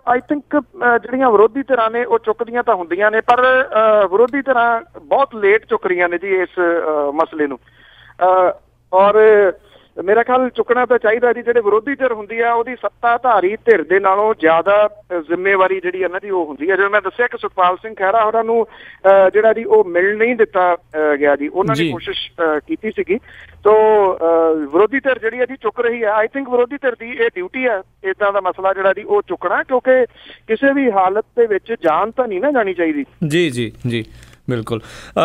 ਆਈ ਥਿੰਕ ਜਿਹੜੀਆਂ ਵਿਰੋਧੀ ਧਿਰਾਂ ਨੇ ਉਹ ਚੁੱਕਦੀਆਂ ਤਾਂ ਹੁੰਦੀਆਂ ਨੇ, ਪਰ ਵਿਰੋਧੀ ਧਿਰਾਂ ਬਹੁਤ ਲੇਟ ਚੁੱਕ ਰਹੀਆਂ ਨੇ ਜੀ ਇਸ ਮਸਲੇ ਨੂੰ, ਔਰ ਮੇਰਾ ਖਿਆਲ ਚੁੱਕਣਾ ਤਾਂ ਚਾਹੀਦਾ ਜੀ। ਜਿਹੜੇ ਵਿਰੋਧੀ ਧਿਰ ਹੁੰਦੀ ਆ ਉਹਦੀ ਸੱਤਾਧਾਰੀ ਧਿਰ ਦੇ ਨਾਲੋਂ ਜ਼ਿਆਦਾ ਜ਼ਿੰਮੇਵਾਰੀ ਜਿਹੜੀ ਇਹਨਾਂ ਦੀ ਉਹ ਹੁੰਦੀ ਹੈ। ਜਿਵੇਂ ਮੈਂ ਦੱਸਿਆ ਕਿ ਸੁਖਪਾਲ ਸਿੰਘ ਖਹਿਰਾ ਹੋਰਾਂ ਨੂੰ ਜਿਹੜਾ ਜੀ ਉਹ ਮਿਲ ਨਹੀਂ ਦਿੱਤਾ ਗਿਆ ਜੀ, ਉਹਨਾਂ ਨੇ ਕੋਸ਼ਿਸ਼ ਕੀਤੀ ਸੀਗੀ। ਤੋ ਵਿਰੋਧੀ ਧਿਰ ਜਿਹੜੀ ਹੈ ਜੀ ਚੁੱਕ ਰਹੀ ਹੈ। ਆਈ ਥਿੰਕ ਵਿਰੋਧੀ ਧਿਰ ਦੀ ਇਹ ਡਿਊਟੀ ਹੈ ਇੱਦਾਂ ਦਾ ਮਸਲਾ ਜਿਹੜਾ ਜੀ ਉਹ ਚੁੱਕਣਾ, ਕਿਉਂਕਿ ਕਿਸੇ ਵੀ ਹਾਲਤ ਦੇ ਵਿੱਚ ਜਾਨ ਤਾਂ ਨਹੀਂ ਨਾ ਜਾਣੀ ਚਾਹੀਦੀ। ਜੀ ਜੀ ਜੀ ਬਿਲਕੁਲ।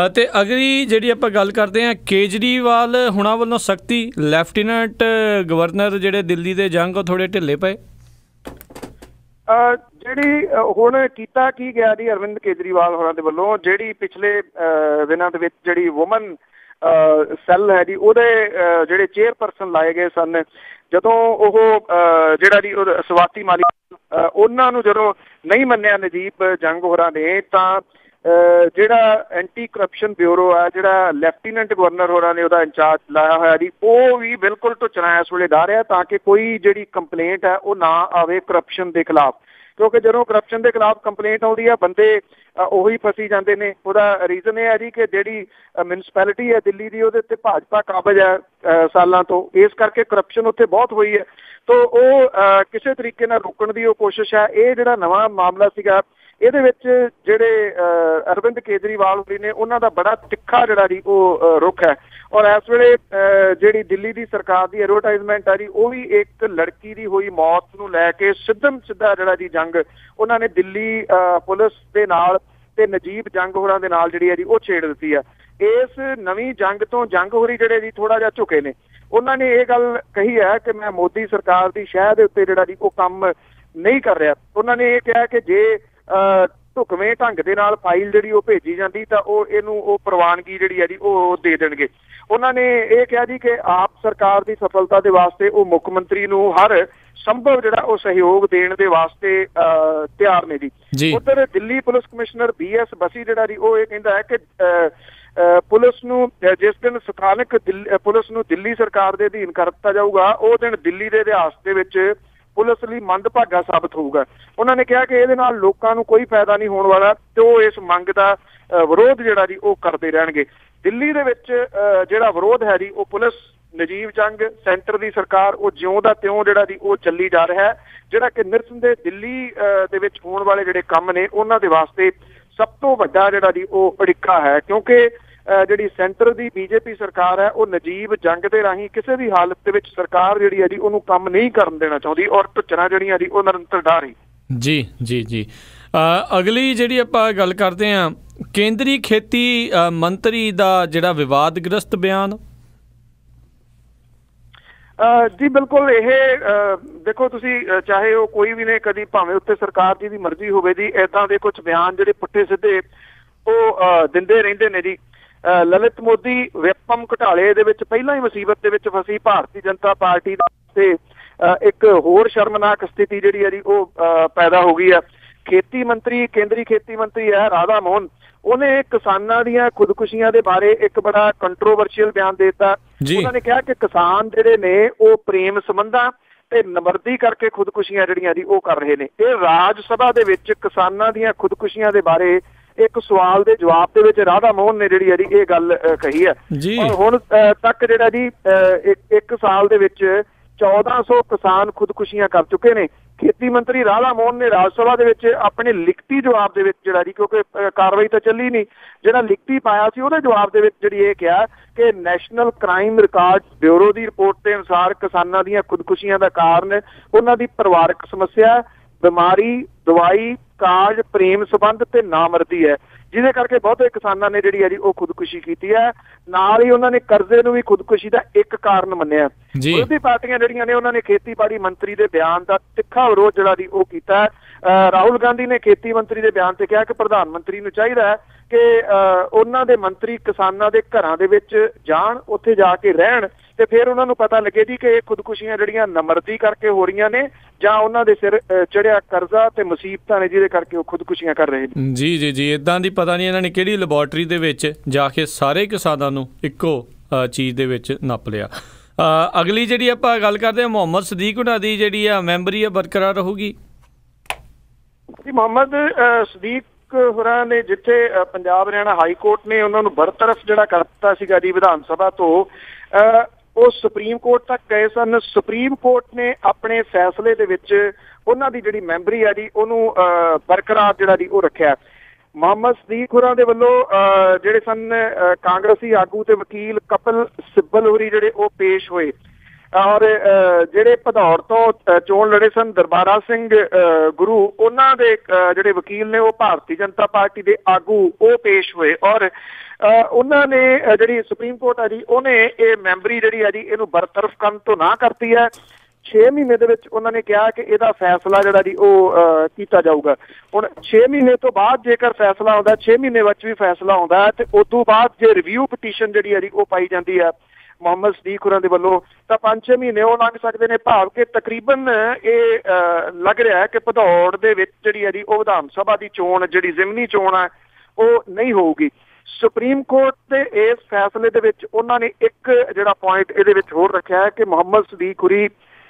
ਅਤੇ ਅਗਲੀ ਜਿਹੜੀ ਆਪਾਂ ਗੱਲ ਕਰਦੇ ਹਾਂ, ਕੇਜਰੀਵਾਲ ਹੁਣਾਂ ਵੱਲੋਂ ਸਖਤੀ, ਲੈਫਟੀਨੈਂਟ ਗਵਰਨਰ ਜਿਹੜੇ ਦਿੱਲੀ ਦੇ ਜੰਗ ਉਹ ਥੋੜ੍ਹੇ ਢਿੱਲੇ ਪਏ। ਜਿਹੜੀ ਹੁਣ ਕੀਤਾ ਕੀ ਗਿਆ ਜੀ ਅਰਵਿੰਦ ਕੇਜਰੀਵਾਲ ਹੋਰਾਂ ਦੇ ਵੱਲੋਂ, ਜਿਹੜੀ ਪਿਛਲੇ ਦਿਨਾਂ ਦੇ ਵਿੱਚ ਜਿਹੜੀ ਵੂਮਨ ਸੈੱਲ ਹੈ ਜੀ ਉਹਦੇ ਜਿਹੜੇ ਚੇਅਰਪਰਸਨ ਲਾਏ ਗਏ ਸਨ, ਜਦੋਂ ਉਹ ਜਿਹੜਾ ਜੀ ਸਵਾਤੀ ਮਾਲੀ ਉਹਨਾਂ ਨੂੰ ਜਦੋਂ ਨਹੀਂ ਮੰਨਿਆ ਨਜੀਬ ਜੰਗ ਹੋਰਾਂ ਨੇ, ਤਾਂ ਜਿਹੜਾ ਐਂਟੀ ਕਰਪਸ਼ਨ ਬਿਊਰੋ ਆ, ਜਿਹੜਾ ਲੈਫਟੀਨੈਂਟ ਗਵਰਨਰ ਹੋਰਾਂ ਨੇ ਉਹਦਾ ਇੰਚਾਰਜ ਲਾਇਆ ਹੋਇਆ ਜੀ, ਉਹ ਵੀ ਬਿਲਕੁਲ ਢੁੱਚਣਾ ਇਸ ਵੇਲੇ ਡਾ ਰਿਹਾ ਤਾਂ ਕਿ ਕੋਈ ਜਿਹੜੀ ਕੰਪਲੇਂਟ ਹੈ ਉਹ ਨਾ ਆਵੇ ਕਰਪਸ਼ਨ ਦੇ ਖਿਲਾਫ। ਕਿਉਂਕਿ ਜਦੋਂ ਕਰਪਸ਼ਨ ਦੇ ਖਿਲਾਫ ਕੰਪਲੇਂਟ ਆਉਂਦੀ ਹੈ ਬੰਦੇ ਉਹੀ ਫਸੀ ਜਾਂਦੇ ਨੇ। ਉਹਦਾ ਰੀਜ਼ਨ ਇਹ ਹੈ ਜੀ ਕਿ ਜਿਹੜੀ ਮਿਊਨਿਸਪੈਲਿਟੀ ਹੈ ਦਿੱਲੀ ਦੀ ਉਹਦੇ ਉੱਤੇ ਭਾਜਪਾ ਕਾਬਜ਼ ਹੈ ਸਾਲਾਂ ਤੋਂ, ਇਸ ਕਰਕੇ ਕਰਪਸ਼ਨ ਉੱਥੇ ਬਹੁਤ ਹੋਈ ਹੈ। ਤੋ ਉਹ ਕਿਸੇ ਤਰੀਕੇ ਨਾਲ ਰੋਕਣ ਦੀ ਉਹ ਕੋਸ਼ਿਸ਼ ਹੈ। ਇਹ ਜਿਹੜਾ ਨਵਾਂ ਮਾਮਲਾ ਸੀਗਾ ਇਹਦੇ ਵਿੱਚ ਜਿਹੜੇ ਅਰਵਿੰਦ ਕੇਜਰੀਵਾਲ ਹੋਰੀ ਨੇ ਉਹਨਾਂ ਦਾ ਬੜਾ ਤਿੱਖਾ ਜਿਹੜਾ ਜੀ ਉਹ ਰੁਖ ਹੈ। ਔਰ ਇਸ ਵੇਲੇ ਜਿਹੜੀ ਦਿੱਲੀ ਦੀ ਸਰਕਾਰ ਦੀ ਐਡਵਰਟਾਈਜ਼ਮੈਂਟ ਆ ਜੀ ਉਹ ਵੀ ਇੱਕ ਲੜਕੀ ਦੀ ਹੋਈ ਮੌਤ ਨੂੰ ਲੈ ਕੇ ਸਿੱਧਾ ਜਿਹੜਾ ਜੀ ਜੰਗ ਉਹਨਾਂ ਨੇ ਦਿੱਲੀ ਪੁਲਿਸ ਦੇ ਨਾਲ ਤੇ ਨਜੀਬ ਜੰਗ ਹੋਰਾਂ ਦੇ ਨਾਲ ਜਿਹੜੀ ਹੈ ਜੀ ਉਹ ਛੇੜ ਦਿੱਤੀ ਆ। ਇਸ ਨਵੀਂ ਜੰਗ ਤੋਂ ਜੰਗ ਹੋਰੀ ਜਿਹੜੇ ਜੀ ਥੋੜਾ ਜਿਹਾ ਝੁਕੇ ਨੇ। ਉਹਨਾਂ ਨੇ ਇਹ ਗੱਲ ਕਹੀ ਹੈ ਕਿ ਮੈਂ ਮੋਦੀ ਸਰਕਾਰ ਦੀ ਸ਼ਹਿ ਦੇ ਉੱਤੇ ਜਿਹੜਾ ਜੀ ਉਹ ਕੰਮ ਨਹੀਂ ਕਰ ਰਿਹਾ। ਉਹਨਾਂ ਨੇ ਇਹ ਕਿਹਾ ਕਿ ਜੇ ਢੁਕਵੇਂ ਢੰਗ ਦੇ ਨਾਲ ਫਾਈਲ ਜਿਹੜੀ ਉਹ ਭੇਜੀ ਜਾਂਦੀ ਤਾਂ ਉਹ ਇਹਨੂੰ ਉਹ ਪ੍ਰਵਾਨਗੀ ਜਿਹੜੀ ਹੈ ਜੀ ਉਹ ਦੇ ਦੇਣਗੇ। ਉਹਨਾਂ ਨੇ ਇਹ ਕਿਹਾ ਜੀ ਕਿ ਆਪ ਸਰਕਾਰ ਦੀ ਸਫਲਤਾ ਦੇ ਵਾਸਤੇ ਉਹ ਮੁੱਖ ਮੰਤਰੀ ਨੂੰ ਹਰ ਸੰਭਵ ਜਿਹੜਾ ਉਹ ਸਹਿਯੋਗ ਦੇਣ ਦੇ ਵਾਸਤੇ ਤਿਆਰ ਨੇ ਜੀ। ਉੱਧਰ Delhi police commissioner BS Bassi ਜਿਹੜਾ ਜੀ ਉਹ ਇਹ ਕਹਿੰਦਾ ਹੈ ਕਿ ਪੁਲਿਸ ਨੂੰ ਜਿਸ ਦਿਨ ਸਥਾਨਕ ਪੁਲਿਸ ਨੂੰ ਦਿੱਲੀ ਸਰਕਾਰ ਦੇ ਅਧੀਨ ਕਰ ਦਿੱਤਾ ਜਾਊਗਾ ਉਹ ਦਿਨ ਦਿੱਲੀ ਦੇ ਇਤਿਹਾਸ ਦੇ ਵਿੱਚ ਪੁਲਿਸ ਲਈ ਮੰਦਭਾਗਾ ਸਾਬਤ ਹੋਊਗਾ। ਉਹਨਾਂ ਨੇ ਕਿਹਾ ਕਿ ਇਹਦੇ ਨਾਲ ਲੋਕਾਂ ਨੂੰ ਕੋਈ ਫਾਇਦਾ ਨਹੀਂ ਹੋਣ ਵਾਲਾ ਤੇ ਉਹ ਇਸ ਮੰਗ ਦਾ ਵਿਰੋਧ ਜਿਹੜਾ ਜੀ ਉਹ ਕਰਦੇ ਰਹਿਣਗੇ। ਦਿੱਲੀ ਦੇ ਵਿੱਚ ਜਿਹੜਾ ਵਿਰੋਧ ਹੈ ਜੀ ਉਹ ਪੁਲਿਸ, ਨਜੀਬ ਜੰਗ, ਸੈਂਟਰ ਦੀ ਸਰਕਾਰ ਉਹ ਜਿਉਂ ਦਾ ਤਿਉਂ ਜਿਹੜਾ ਜੀ ਉਹ ਚੱਲੀ ਜਾ ਰਿਹਾ ਹੈ। ਜਿਹੜਾ ਕਿ ਨਿਰਸੰਦੇਹ ਦਿੱਲੀ ਦੇ ਵਿੱਚ ਹੋਣ ਵਾਲੇ ਜਿਹੜੇ ਕੰਮ ਨੇ ਉਹਨਾਂ ਦੇ ਵਾਸਤੇ ਸਭ ਤੋਂ ਵੱਡਾ ਜਿਹੜਾ ਜੀ ਉਹ ਅੜਿੱਕਾ ਹੈ, ਕਿਉਂਕਿ ਜਿਹੜੀ ਸੈਂਟਰ ਦੀ BJP ਸਰਕਾਰ ਹੈ ਉਹ ਨਜੀਬ ਜੰਗ ਦੇ ਰਾਹੀਂ ਕਿਸੇ ਵੀ ਹਾਲਤ ਦੇ ਵਿੱਚ ਸਰਕਾਰ ਜਿਹੜੀ ਹੈ ਜੀ ਉਹਨੂੰ ਕੰਮ ਨਹੀਂ ਕਰਨ ਦੇਣਾ ਚਾਹੁੰਦੀ ਔਰ ਢੁੱਚਣਾ ਜਿਹੜੀਆਂ ਜੀ ਉਹ ਨਿਰੰਤਰ ਢਾਹ ਰਹੀ। ਜੀ ਜੀ ਜੀ ਅਗਲੀ ਜਿਹੜੀ ਆਪਾਂ ਗੱਲ ਕਰਦੇ ਹਾਂ, ਕੇਂਦਰੀ ਖੇਤੀ ਮੰਤਰੀ ਦਾ ਜਿਹੜਾ ਵਿਵਾਦਗ੍ਰਸਤ ਬਿਆਨ। ਜੀ ਬਿਲਕੁਲ, ਇਹ ਦੇਖੋ ਤੁਸੀਂ, ਚਾਹੇ ਉਹ ਕੋਈ ਵੀ ਨੇ, ਕਦੀ ਭਾਵੇਂ ਉੱਤੇ ਸਰਕਾਰ ਦੀ ਵੀ ਮਰਜ਼ੀ ਹੋਵੇ ਜੀ, ਇੱਦਾਂ ਦੇ ਕੁਝ ਬਿਆਨ ਜਿਹੜੇ ਪੁੱਠੇ ਸਿੱਧੇ ਉਹ ਦਿੰਦੇ ਰਹਿੰਦੇ ਨੇ ਜੀ। ਲਲਿਤ ਮੋਦੀ ਵਿਅਕਤਮ ਘੁਟਾਲੇ ਦੇ ਵਿੱਚ ਪਹਿਲਾਂ ਹੀ ਮੁਸੀਬਤ ਦੇ ਵਿੱਚ ਫਸੀ ਭਾਰਤੀ ਜਨਤਾ ਪਾਰਟੀ ਤੇ ਇੱਕ ਹੋਰ ਸ਼ਰਮਨਾਕ ਸਥਿਤੀ ਜਿਹੜੀ ਹੈ ਜੀ ਉਹ ਪੈਦਾ ਹੋ ਗਈ ਹੈ। ਖੇਤੀ ਮੰਤਰੀ, ਕੇਂਦਰੀ ਖੇਤੀ ਮੰਤਰੀ ਹੈ ਰਾਧਾ ਮੋਹਨ, ਉਹਨੇ ਕਿਸਾਨਾਂ ਦੀਆਂ ਖੁਦਕੁਸ਼ੀਆਂ ਦੇ ਬਾਰੇ ਇੱਕ ਬੜਾ ਕੰਟਰੋਵਰਸ਼ੀਅਲ ਬਿਆਨ ਦੇ ਦਿੱਤਾ। ਉਹਨਾਂ ਨੇ ਕਿਹਾ ਕਿ ਕਿਸਾਨ ਜਿਹੜੇ ਨੇ ਉਹ ਪ੍ਰੇਮ ਸੰਬੰਧਾਂ ਤੇ ਨਮਰਦੀ ਕਰਕੇ ਖੁਦਕੁਸ਼ੀਆਂ ਜਿਹੜੀਆਂ ਜੀ ਉਹ ਕਰ ਰਹੇ ਨੇ। ਇਹ ਰਾਜ ਸਭਾ ਦੇ ਵਿੱਚ ਕਿਸਾਨਾਂ ਦੀਆਂ ਖੁਦਕੁਸ਼ੀਆਂ ਦੇ ਬਾਰੇ ਇੱਕ ਸਵਾਲ ਦੇ ਜਵਾਬ ਦੇ ਵਿੱਚ ਰਾਧਾ ਮੋਹਨ ਨੇ ਜਿਹੜੀ ਹੈ ਜੀ ਇਹ ਗੱਲ ਕਹੀ ਹੈ। ਔਰ ਹੁਣ ਤੱਕ ਜਿਹੜਾ ਜੀ ਇੱਕ ਸਾਲ ਦੇ ਵਿੱਚ 1400 ਕਿਸਾਨ ਖੁਦਕੁਸ਼ੀਆਂ ਕਰ ਚੁੱਕੇ ਨੇ। ਖੇਤੀ ਮੰਤਰੀ ਰਾਧਾ ਮੋਹਨ ਨੇ ਰਾਜ ਸਭਾ ਦੇ ਵਿੱਚ ਆਪਣੇ ਲਿਖਤੀ ਜਵਾਬ ਦੇ ਵਿੱਚ ਜਿਹੜਾ ਜੀ, ਕਿਉਂਕਿ ਕਾਰਵਾਈ ਤਾਂ ਚੱਲੀ ਨਹੀਂ, ਜਿਹੜਾ ਲਿਖਤੀ ਪਾਇਆ ਸੀ ਉਹਦੇ ਜਵਾਬ ਦੇ ਵਿੱਚ ਜਿਹੜੀ ਇਹ ਕਿਹਾ ਕਿ ਨੈਸ਼ਨਲ ਕ੍ਰਾਈਮ ਰਿਕਾਰਡ ਬਿਊਰੋ ਦੀ ਰਿਪੋਰਟ ਦੇ ਅਨੁਸਾਰ ਕਿਸਾਨਾਂ ਦੀਆਂ ਖੁਦਕੁਸ਼ੀਆਂ ਦਾ ਕਾਰਨ ਉਹਨਾਂ ਦੀ ਪਰਿਵਾਰਕ ਸਮੱਸਿਆ, ਬਿਮਾਰੀ, ਦਵਾਈ, ਕਾਜ, ਪ੍ਰੇਮ ਸੰਬੰਧ ਤੇ ਨਾਮਰਦੀ ਹੈ, ਜਿਹਦੇ ਕਰਕੇ ਬਹੁਤੇ ਕਿਸਾਨਾਂ ਨੇ ਜਿਹੜੀ ਹੈ ਜੀ ਉਹ ਖੁਦਕੁਸ਼ੀ ਕੀਤੀ ਹੈ। ਨਾਲ ਹੀ ਉਹਨਾਂ ਨੇ ਕਰਜ਼ੇ ਨੂੰ ਵੀ ਖੁਦਕੁਸ਼ੀ ਦਾ ਇੱਕ ਕਾਰਨ ਮੰਨਿਆ। ਵਿਰੋਧੀ ਪਾਰਟੀਆਂ ਜਿਹੜੀਆਂ ਨੇ ਉਹਨਾਂ ਨੇ ਖੇਤੀਬਾੜੀ ਮੰਤਰੀ ਦੇ ਬਿਆਨ ਦਾ ਤਿੱਖਾ ਵਿਰੋਧ ਜਿਹੜਾ ਜੀ ਉਹ ਕੀਤਾ। ਰਾਹੁਲ ਗਾਂਧੀ ਨੇ ਖੇਤੀ ਮੰਤਰੀ ਦੇ ਬਿਆਨ ਤੇ ਕਿਹਾ ਕਿ ਪ੍ਰਧਾਨ ਮੰਤਰੀ ਨੂੰ ਚਾਹੀਦਾ ਹੈ ਕਿ ਉਹਨਾਂ ਦੇ ਮੰਤਰੀ ਕਿਸਾਨਾਂ ਦੇ ਘਰਾਂ ਦੇ ਵਿੱਚ ਜਾਣ, ਉੱਥੇ ਜਾ ਕੇ ਰਹਿਣ, ਤੇ ਫਿਰ ਉਹਨਾਂ ਨੂੰ ਪਤਾ ਲੱਗੇ ਜੀ ਕਿ ਇਹ ਖੁਦਕੁਸ਼ੀਆਂ ਜਿਹੜੀਆਂ ਨਮਰਦੀ ਕਰਕੇ ਹੋ ਰਹੀਆਂ ਨੇ ਜਾਂ ਉਹਨਾਂ ਦੇ ਸਿਰ ਚੜਿਆ ਕਰਜ਼ਾ ਤੇ ਮੁਸੀਬਤਾਂ ਨੇ ਜਿਹਦੇ ਕਰਕੇ ਉਹ ਖੁਦਕੁਸ਼ੀਆਂ ਕਰ ਰਹੇ ਨੇ। ਜੀ ਜੀ ਜੀ ਇੱਦਾਂ ਦੀ ਪਤਾ ਨਹੀਂ ਇਹਨਾਂ ਨੇ ਕਿਹੜੀ ਲੈਬੋਰਟਰੀ ਦੇ ਵਿੱਚ ਜਾ ਕੇ ਸਾਰੇ ਕਿਸਾਨਾਂ ਨੂੰ ਇੱਕੋ ਚੀਜ਼ ਦੇ ਵਿੱਚ ਨੱਪ ਲਿਆ। ਅਗਲੀ ਜਿਹੜੀ ਆਪਾਂ ਗੱਲ ਕਰਦੇ ਹਾਂ, ਮੁਹੰਮਦ ਸਦੀਕ ਹੁਣਾਂ ਦੀ ਜਿਹੜੀ ਆ ਮੈਂਬਰੀ ਆ ਬਰਕਰਾਰ ਰਹੂਗੀ। ਜੀ ਮੁਹੰਮਦ ਸਦੀਕ ਹੋਰਾਂ ਨੇ ਜਿੱਥੇ ਪੰਜਾਬ ਹਰਿਆਣਾ ਹਾਈ ਕੋਰਟ ਨੇ ਉਹਨਾਂ ਨੂੰ ਬਰਤਰਫ ਜਿਹੜਾ ਕਰ ਦਿੱਤਾ ਸੀਗਾ ਜੀ ਵਿਧਾਨ ਸਭਾ ਤੋਂ, ਉਹ ਸੁਪਰੀਮ ਕੋਰਟ ਤੱਕ ਗਏ ਸਨ। ਸੁਪਰੀਮ ਕੋਰਟ ਨੇ ਆਪਣੇ ਫੈਸਲੇ ਦੇ ਵਿੱਚ ਉਹਨਾਂ ਦੀ ਜਿਹੜੀ ਮੈਂਬਰੀ ਆ ਜੀ ਉਹਨੂੰ ਬਰਕਰਾਰ ਜਿਹੜਾ ਜੀ ਉਹ ਰੱਖਿਆ। ਮੁਹੰਮਦ ਸਦੀਕ ਹੋਰਾਂ ਦੇ ਵੱਲੋਂ ਜਿਹੜੇ ਸਨ ਕਾਂਗਰਸੀ ਆਗੂ ਤੇ ਵਕੀਲ ਕਪਿਲ ਸਿੱਬਲ ਹੋਰੀ ਜਿਹੜੇ ਉਹ ਪੇਸ਼ ਹੋਏ, ਔਰ ਜਿਹੜੇ ਭਦੌੜ ਤੋਂ ਚੋਣ ਲੜੇ ਸਨ ਦਰਬਾਰਾ ਸਿੰਘ ਗੁਰੂ, ਉਹਨਾਂ ਦੇ ਜਿਹੜੇ ਵਕੀਲ ਨੇ ਉਹ ਭਾਰਤੀ ਜਨਤਾ ਪਾਰਟੀ ਦੇ ਆਗੂ ਉਹ ਪੇਸ਼ ਹੋਏ। ਔਰ ਉਹਨਾਂ ਨੇ ਜਿਹੜੀ ਸੁਪਰੀਮ ਕੋਰਟ ਆ ਜੀ ਉਹਨੇ ਇਹ ਮੈਂਬਰੀ ਜਿਹੜੀ ਆ ਜੀ ਇਹਨੂੰ ਬਰਤਰਫ ਕਰਨ ਤੋਂ ਨਾ ਕਰਤੀ ਹੈ। 6 ਮਹੀਨੇ ਦੇ ਵਿੱਚ ਉਹਨਾਂ ਨੇ ਕਿਹਾ ਕਿ ਇਹਦਾ ਫੈਸਲਾ ਜਿਹੜਾ ਜੀ ਉਹ ਕੀਤਾ ਜਾਊਗਾ। ਹੁਣ 6 ਮਹੀਨੇ ਤੋਂ ਬਾਅਦ ਜੇਕਰ ਫੈਸਲਾ ਆਉਂਦਾ, 6 ਮਹੀਨੇ ਵਿੱਚ ਵੀ ਫੈਸਲਾ ਆਉਂਦਾ ਹੈ ਤੇ ਉਸ ਤੋਂ ਬਾਅਦ ਜੇ ਰਿਵਿਊ ਪਟੀਸ਼ਨ ਜਿਹੜੀ ਆ ਜੀ ਉਹ ਪਾਈ ਜਾਂਦੀ ਹੈ ਮੁਹੰਮਦ ਸਦੀਕ ਹੋਰਾਂ ਦੇ ਵੱਲੋਂ, ਤਾਂ 5-6 ਮਹੀਨੇ ਉਹ ਲੰਘ ਸਕਦੇ ਨੇ। ਭਾਵ ਕਿ ਤਕਰੀਬਨ ਇਹ ਲੱਗ ਰਿਹਾ ਹੈ ਕਿ ਭਦੌੜ ਦੇ ਵਿੱਚ ਜਿਹੜੀ ਹੈ ਜੀ ਉਹ ਵਿਧਾਨ ਸਭਾ ਦੀ ਚੋਣ ਜਿਹੜੀ ਜ਼ਿਮਨੀ ਚੋਣ ਹੈ ਉਹ ਨਹੀਂ ਹੋਊਗੀ। ਸੁਪਰੀਮ ਕੋਰਟ ਦੇ ਇਸ ਫੈਸਲੇ ਦੇ ਵਿੱਚ ਉਹਨਾਂ ਨੇ ਇੱਕ ਜਿਹੜਾ ਪੁਆਇੰਟ ਇਹਦੇ ਵਿੱਚ ਹੋਰ ਰੱਖਿਆ ਹੈ ਕਿ ਮੁਹੰਮਦ ਸਦੀਕ ਹੋਰੀ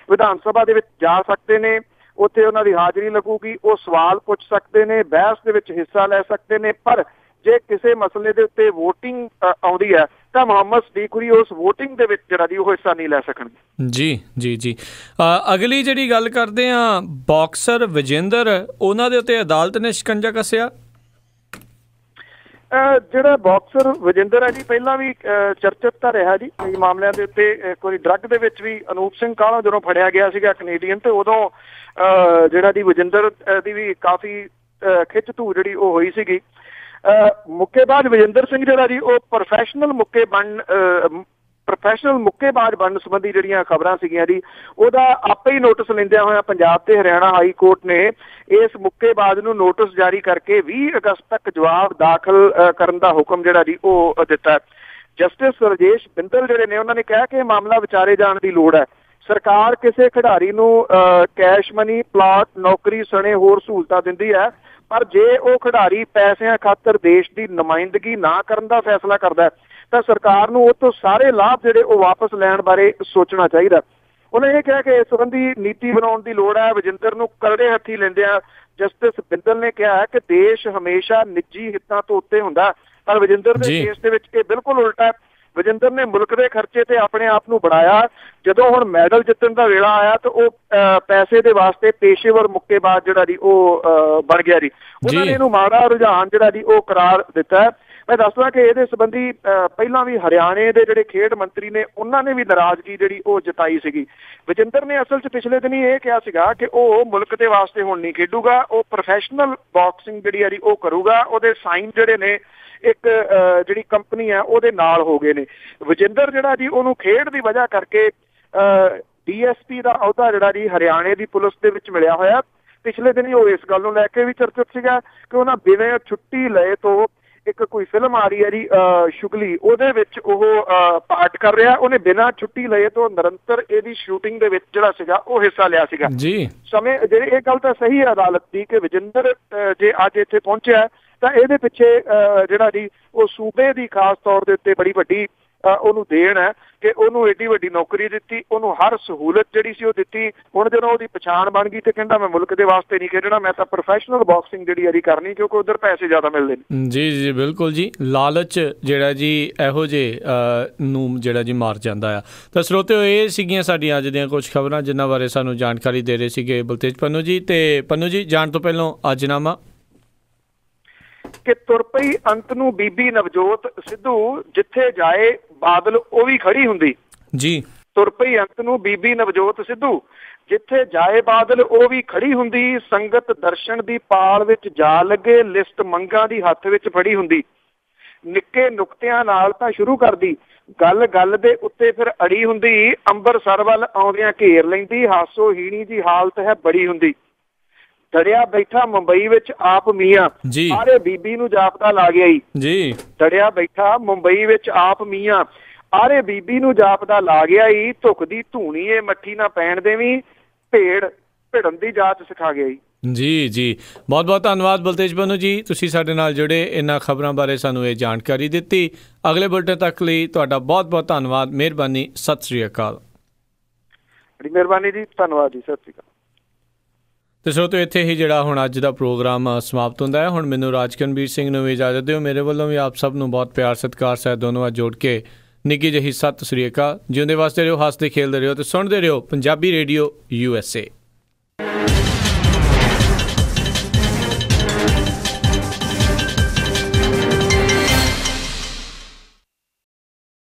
ਵਿਧਾਨ ਸਭਾ ਦੇ ਵਿੱਚ ਜਾ ਸਕਦੇ ਨੇ, ਉੱਥੇ ਉਹਨਾਂ ਦੀ ਹਾਜ਼ਰੀ ਲੱਗੂਗੀ, ਉਹ ਸਵਾਲ ਪੁੱਛ ਸਕਦੇ ਨੇ, ਬਹਿਸ ਦੇ ਵਿੱਚ ਹਿੱਸਾ ਲੈ ਸਕਦੇ ਨੇ, ਪਰ ਜੇ ਕਿਸੇ ਮਸਲੇ ਦੇ ਉੱਤੇ ਵੋਟਿੰਗ ਆਉਂਦੀ ਹੈ ਤਾਂ ਮੁਹੰਮਦ ਸਦੀਕ ਹੋਰੀ ਉਸ ਵੋਟਿੰਗ ਦੇ ਵਿੱਚ ਜਿਹੜਾ ਜੀ ਉਹ ਹਿੱਸਾ ਨਹੀਂ ਲੈ ਸਕਣਗੇ। ਜੀ ਜੀ ਜੀ ਅਗਲੀ ਜਿਹੜੀ ਗੱਲ ਕਰਦੇ ਹਾਂ, ਬਾਕਸਰ ਵਿਜੇਂਦਰ, ਉਹਨਾਂ ਦੇ ਉੱਤੇ ਅਦਾਲਤ ਨੇ ਸ਼ਿਕੰਜਾ ਕੱਸਿਆ। ਜਿਹੜਾ ਬਾਕਸਰ ਵਿਜੇਂਦਰ ਹੈ ਜੀ ਪਹਿਲਾਂ ਵੀ ਚਰਚਿਤ ਤਾਂ ਰਿਹਾ ਜੀ ਕਈ ਮਾਮਲਿਆਂ ਦੇ ਉੱਤੇ। ਇੱਕ ਵਾਰੀ ਡਰੱਗ ਦੇ ਵਿੱਚ ਵੀ ਅਨੂਪ ਸਿੰਘ ਕਾਹਲੋਂ ਜਦੋਂ ਫੜਿਆ ਗਿਆ ਸੀਗਾ ਕੈਨੇਡੀਅਨ, ਤੇ ਉਦੋਂ ਜਿਹੜਾ ਦੀ ਵਿਜੇਂਦਰ ਦੀ ਵੀ ਕਾਫੀ ਖਿੱਚ ਧੂ ਜਿਹੜੀ ਉਹ ਹੋਈ ਸੀਗੀ। ਮੁੱਕੇਬਾਜ਼ ਵਿਜੇਂਦਰ ਸਿੰਘ ਜਿਹੜਾ ਜੀ ਉਹ ਪ੍ਰੋਫੈਸ਼ਨਲ ਮੁੱਕੇਬਾਜ਼ ਬਣਨ ਸੰਬੰਧੀ ਜਿਹੜੀਆਂ ਖਬਰਾਂ ਸੀਗੀਆਂ ਜੀ ਉਹਦਾ ਆਪੇ ਹੀ ਨੋਟਿਸ ਲੈਂਦਿਆਂ ਹੋਇਆ ਪੰਜਾਬ ਤੇ ਹਰਿਆਣਾ ਹਾਈ ਕੋਰਟ ਨੇ ਇਸ ਮੁੱਕੇਬਾਜ਼ ਨੂੰ ਨੋਟਿਸ ਜਾਰੀ ਕਰਕੇ 20 ਅਗਸਤ ਤੱਕ ਜਵਾਬ ਦਾਖਲ ਕਰਨ ਦਾ ਹੁਕਮ ਜਿਹੜਾ ਜੀ ਉਹ ਦਿੱਤਾ। ਜਸਟਿਸ ਰਜੇਸ਼ ਬਿੰਦਲ ਜਿਹੜੇ ਨੇ ਉਹਨਾਂ ਨੇ ਕਿਹਾ ਕਿ ਇਹ ਮਾਮਲਾ ਵਿਚਾਰੇ ਜਾਣ ਦੀ ਲੋੜ ਹੈ। ਸਰਕਾਰ ਕਿਸੇ ਖਿਡਾਰੀ ਨੂੰ ਕੈਸ਼ ਮਨੀ, ਪਲਾਟ, ਨੌਕਰੀ ਸਣੇ ਹੋਰ ਸਹੂਲਤਾਂ ਦਿੰਦੀ ਹੈ, ਪਰ ਜੇ ਉਹ ਖਿਡਾਰੀ ਪੈਸਿਆਂ ਖਾਤਰ ਦੇਸ਼ ਦੀ ਨੁਮਾਇੰਦਗੀ ਨਾ ਕਰਨ ਦਾ ਫੈਸਲਾ ਕਰਦਾ ਤਾਂ ਸਰਕਾਰ ਨੂੰ ਉਹ ਤੋਂ ਸਾਰੇ ਲਾਭ ਜਿਹੜੇ ਉਹ ਵਾਪਸ ਲੈਣ ਬਾਰੇ ਸੋਚਣਾ ਚਾਹੀਦਾ। ਉਹਨੇ ਇਹ ਕਿਹਾ ਕਿ ਇਸ ਸੰਬੰਧੀ ਨੀਤੀ ਬਣਾਉਣ ਦੀ ਲੋੜ ਹੈ। ਵਿਜੇਂਦਰ ਨੂੰ ਕਰੜੇ ਹੱਥੀ ਲੈਂਦਿਆਂ ਜਸਟਿਸ ਬਿੰਦਲ ਨੇ ਕਿਹਾ ਕਿ ਦੇਸ਼ ਹਮੇਸ਼ਾ ਨਿੱਜੀ ਹਿੱਤਾਂ ਤੋਂ ਉੱਤੇ ਹੁੰਦਾ, ਪਰ ਵਿਜੇਂਦਰ ਦੇ ਕੇਸ ਦੇ ਵਿੱਚ ਇਹ ਬਿਲਕੁਲ ਉਲਟਾ ਹੈ। ਵਿਜੇਂਦਰ ਨੇ ਮੁਲਕ ਦੇ ਖਰਚੇ ਤੇ ਆਪਣੇ ਆਪ ਨੂੰ ਬਣਾਇਆ। ਜਦੋਂ ਹੁਣ ਮੈਡਲ ਜਿੱਤਣ ਦਾ ਵੇਲਾ ਆਇਆ ਤਾਂ ਉਹ ਪੈਸੇ ਦੇ ਵਾਸਤੇ ਪੇਸ਼ੇਵਰ ਮੁੱਕੇਬਾਜ਼ ਜਿਹੜਾ ਜੀ ਉਹ ਬਣ ਗਿਆ ਜੀ। ਉਹਨਾਂ ਨੇ ਇਹਨੂੰ ਮਾੜਾ ਰੁਝਾਨ ਜਿਹੜਾ ਜੀ ਉਹ ਕਰਾਰ ਦਿੱਤਾ। ਮੈਂ ਦੱਸਦਾ ਕਿ ਇਹਦੇ ਸੰਬੰਧੀ ਪਹਿਲਾਂ ਵੀ ਹਰਿਆਣੇ ਦੇ ਜਿਹੜੇ ਖੇਡ ਮੰਤਰੀ ਨੇ ਉਹਨਾਂ ਨੇ ਵੀ ਨਾਰਾਜ਼ਗੀ ਜਿਹੜੀ ਉਹ ਜਤਾਈ ਸੀਗੀ। ਵਿਜੇਂਦਰ ਨੇ ਅਸਲ 'ਚ ਪਿਛਲੇ ਦਿਨੀ ਇਹ ਕਿਹਾ ਸੀਗਾ ਕਿ ਉਹ ਮੁਲਕ ਦੇ ਵਾਸਤੇ ਹੁਣ ਨਹੀਂ ਖੇਡੂਗਾ, ਉਹ ਪ੍ਰੋਫੈਸ਼ਨਲ ਬਾਕਸਿੰਗ ਜਿਹੜੀ ਆ ਜੀ ਉਹ ਕਰੂਗਾ। ਉਹਦੇ ਸਾਈਨ ਜਿਹੜੇ ਨੇ ਇੱਕ ਜਿਹੜੀ ਕੰਪਨੀ ਆ ਉਹਦੇ ਨਾਲ ਹੋ ਗਏ ਨੇ। ਵਿਜੇਂਦਰ ਜਿਹੜਾ ਜੀ ਉਹਨੂੰ ਖੇਡ ਦੀ ਵਜ੍ਹਾ ਕਰਕੇ DSP ਦਾ ਅਹੁਦਾ ਜਿਹੜਾ ਜੀ ਹਰਿਆਣੇ ਦੀ ਪੁਲਿਸ ਦੇ ਵਿੱਚ ਮਿਲਿਆ ਹੋਇਆ। ਪਿਛਲੇ ਦਿਨ ਉਹ ਇਸ ਗੱਲ ਨੂੰ ਲੈ ਕੇ ਵੀ ਚਰਚਿਤ ਸੀਗਾ ਕਿ ਉਹਨਾਂ ਬਿਨਾਂ ਛੁੱਟੀ ਲਏ ਤੋਂ ਇੱਕ ਕੋਈ ਫਿਲਮ ਆ ਰਹੀ ਹੈ ਜੀ ਸ਼ੁਗਲੀ, ਉਹਦੇ ਵਿੱਚ ਉਹ ਪਾਰਟ ਕਰ ਰਿਹਾ। ਉਹਨੇ ਬਿਨਾਂ ਛੁੱਟੀ ਲਏ ਤੋਂ ਨਿਰੰਤਰ ਇਹਦੀ ਸ਼ੂਟਿੰਗ ਦੇ ਵਿੱਚ ਜਿਹੜਾ ਸੀਗਾ ਉਹ ਹਿੱਸਾ ਲਿਆ ਸੀਗਾ ਜੀ। ਸਮੇਂ ਜਿਹੜੇ ਇਹ ਗੱਲ ਤਾਂ ਸਹੀ ਹੈ ਅਦਾਲਤ ਦੀ ਕਿ ਵਿਜੇਂਦਰ ਜੇ ਅੱਜ ਇੱਥੇ ਪਹੁੰਚਿਆ ਤਾਂ ਇਹਦੇ ਪਿੱਛੇ ਜਿਹੜਾ ਜੀ ਉਹ ਸੂਬੇ ਦੀ ਖਾਸ ਤੌਰ ਦੇ ਉੱਤੇ ਬੜੀ ਵੱਡੀ ਉਹਨੂੰ ਦੇਣ ਹੈ ਕਿ ਉਹਨੂੰ ਏਡੀ ਵੱਡੀ ਨੌਕਰੀ ਦਿੱਤੀ, ਉਹਨੂੰ ਹਰ ਸਹੂਲਤ ਜਿਹੜੀ ਸੀ ਉਹ ਦਿੱਤੀ। ਹੁਣ ਜਦੋਂ ਉਹਦੀ ਪਛਾਣ ਬਣ ਗਈ ਤੇ ਕਹਿੰਦਾ ਮੈਂ ਮੁਲਕ ਦੇ ਵਾਸਤੇ ਨਹੀਂ ਖੇਡਣਾ, ਮੈਂ ਤਾਂ ਪ੍ਰੋਫੈਸ਼ਨਲ ਬਾਕਸਿੰਗ ਜਿਹੜੀ ਇਹਦੀ ਕਰਨੀ ਕਿਉਂਕਿ ਉਧਰ ਪੈਸੇ ਜ਼ਿਆਦਾ ਮਿਲਦੇ ਨੇ। ਜੀ ਜੀ ਬਿਲਕੁਲ ਜੀ, ਲਾਲਚ ਜਿਹੜਾ ਜੀ ਇਹੋ ਜਿਹੇ ਨੂੰ ਜਿਹੜਾ ਜੀ ਮਾਰ ਜਾਂਦਾ ਆ। ਤਾਂ ਸਰੋਤਿਓ ਇਹ ਸੀਗੀਆਂ ਸਾਡੀਆਂ ਅੱਜ ਦੀਆਂ ਕੁਝ ਖਬਰਾਂ ਜਿਨ੍ਹਾਂ ਬਾਰੇ ਸਾਨੂੰ ਜਾਣਕਾਰੀ ਦੇ ਰਹੇ ਸੀਗੇ ਬਲਤੇਜ ਪੰਨੂ ਜੀ। ਤੇ ਪੰਨੂ ਜੀ ਜਾਣ ਤੋਂ ਪਹਿਲਾਂ ਅੱਜਨਾਮਾ ਕਿ ਤੁਰ ਪਈ ਅੰਤ ਨੂੰ ਬੀਬੀ ਨਵਜੋਤ ਸਿੱਧੂ, ਜਿੱਥੇ ਜਾਏ ਬਾਦਲ ਉਹ ਵੀ ਖੜੀ ਹੁੰਦੀ ਜੀ। ਤੁਰ ਪਈ ਅੰਤ ਨੂੰ ਬੀਬੀ ਨਵਜੋਤ ਸਿੱਧੂ, ਜਿੱਥੇ ਜਾਏ ਬਾਦਲ ਉਹ ਵੀ ਖੜੀ ਹੁੰਦੀ। ਸੰਗਤ ਦਰਸ਼ਨ ਦੀ ਪਾਲ ਵਿੱਚ ਜਾ ਲੱਗੇ, ਲਿਸਟ ਮੰਗਾਂ ਦੀ ਹੱਥ ਵਿੱਚ ਫੜੀ ਹੁੰਦੀ। ਨਿੱਕੇ ਨੁਕਤਿਆਂ ਨਾਲ ਤਾਂ ਸ਼ੁਰੂ ਕਰਦੀ, ਗੱਲ ਗੱਲ ਦੇ ਉੱਤੇ ਫਿਰ ਅੜੀ ਹੁੰਦੀ। ਅੰਬਰਸਰ ਵੱਲ ਆਉਂਦਿਆਂ ਘੇਰ ਲੈਂਦੀ, ਹਾਸੋ ਹੀਣੀ ਦੀ ਹਾਲਤ ਹੈ ਬੜੀ ਹੁੰਦੀ। ਡੜਿਆ ਬੈਠਾ ਮੁੰਬਈ ਵਿੱਚ ਆਪ ਮੀਆਂ, ਆਰੇ ਬੀਬੀ ਨੂੰ ਜਾਪਦਾ ਲਾ ਗਿਆ ਜੀ। ਡੜਿਆ ਬੈਠਾ ਮੁੰਬਈ ਵਿੱਚ ਆਪ ਮੀਆਂ, ਆਰੇ ਬੀਬੀ ਨੂੰ ਜਾਪਦਾ ਲਾ ਗਿਆ ਈ। ਧੁੱਕਦੀ ਧੂਣੀ ਇਹ ਮੱਠੀ ਨਾ ਪੈਣ ਦੇਵੀਂ, ਭੇੜ ਭਿੜਨ ਦੀ ਜਾਚ ਸਿਖਾ ਗਿਆ ਜੀ। ਜੀ ਬਹੁਤ ਬਹੁਤ ਧੰਨਵਾਦ ਬਲਤੇਜ ਪੰਨੂ ਜੀ, ਤੁਸੀਂ ਸਾਡੇ ਨਾਲ ਜੁੜੇ, ਇਹਨਾਂ ਖਬਰਾਂ ਬਾਰੇ ਸਾਨੂੰ ਇਹ ਜਾਣਕਾਰੀ ਦਿੱਤੀ। ਅਗਲੇ ਬੁਲੇਟਿਨ ਤੱਕ ਲਈ ਤੁਹਾਡਾ ਬਹੁਤ ਬਹੁਤ ਧੰਨਵਾਦ, ਮਿਹਰਬਾਨੀ, ਸਤਿ ਸ੍ਰੀ ਅਕਾਲ। ਬੜੀ ਮਿਹਰਬਾਨੀ ਜੀ, ਧੰਨਵਾਦ ਜੀ, ਸਤਿ ਸ੍ਰੀ ਅਕਾਲ। ਤੇ ਸਰੋਤਿਓ ਇੱਥੇ ਹੀ ਜਿਹੜਾ ਹੁਣ ਅੱਜ ਦਾ ਪ੍ਰੋਗਰਾਮ ਸਮਾਪਤ ਹੁੰਦਾ ਹੈ। ਹੁਣ ਮੈਨੂੰ ਰਾਜਕਨਵੀਰ ਸਿੰਘ ਨੂੰ ਵੀ ਇਜਾਜ਼ਤ ਦਿਓ। ਮੇਰੇ ਵੱਲੋਂ ਵੀ ਆਪ ਸਭ ਨੂੰ ਬਹੁਤ ਪਿਆਰ ਸਤਿਕਾਰ ਸਹਿਤ ਦੋਨੋਂ ਜੋੜ ਕੇ ਨਿੱਘੀ ਜਿਹੀ ਸਤਿ ਸ੍ਰੀ ਅਕਾਲ। ਜਿਉਂਦੇ ਵਾਸਤੇ ਰਹੋ, ਹੱਸਦੇ ਖੇਲਦੇ ਰਹੋ ਤੇ ਸੁਣਦੇ ਰਹੋ ਪੰਜਾਬੀ ਰੇਡੀਓ USA।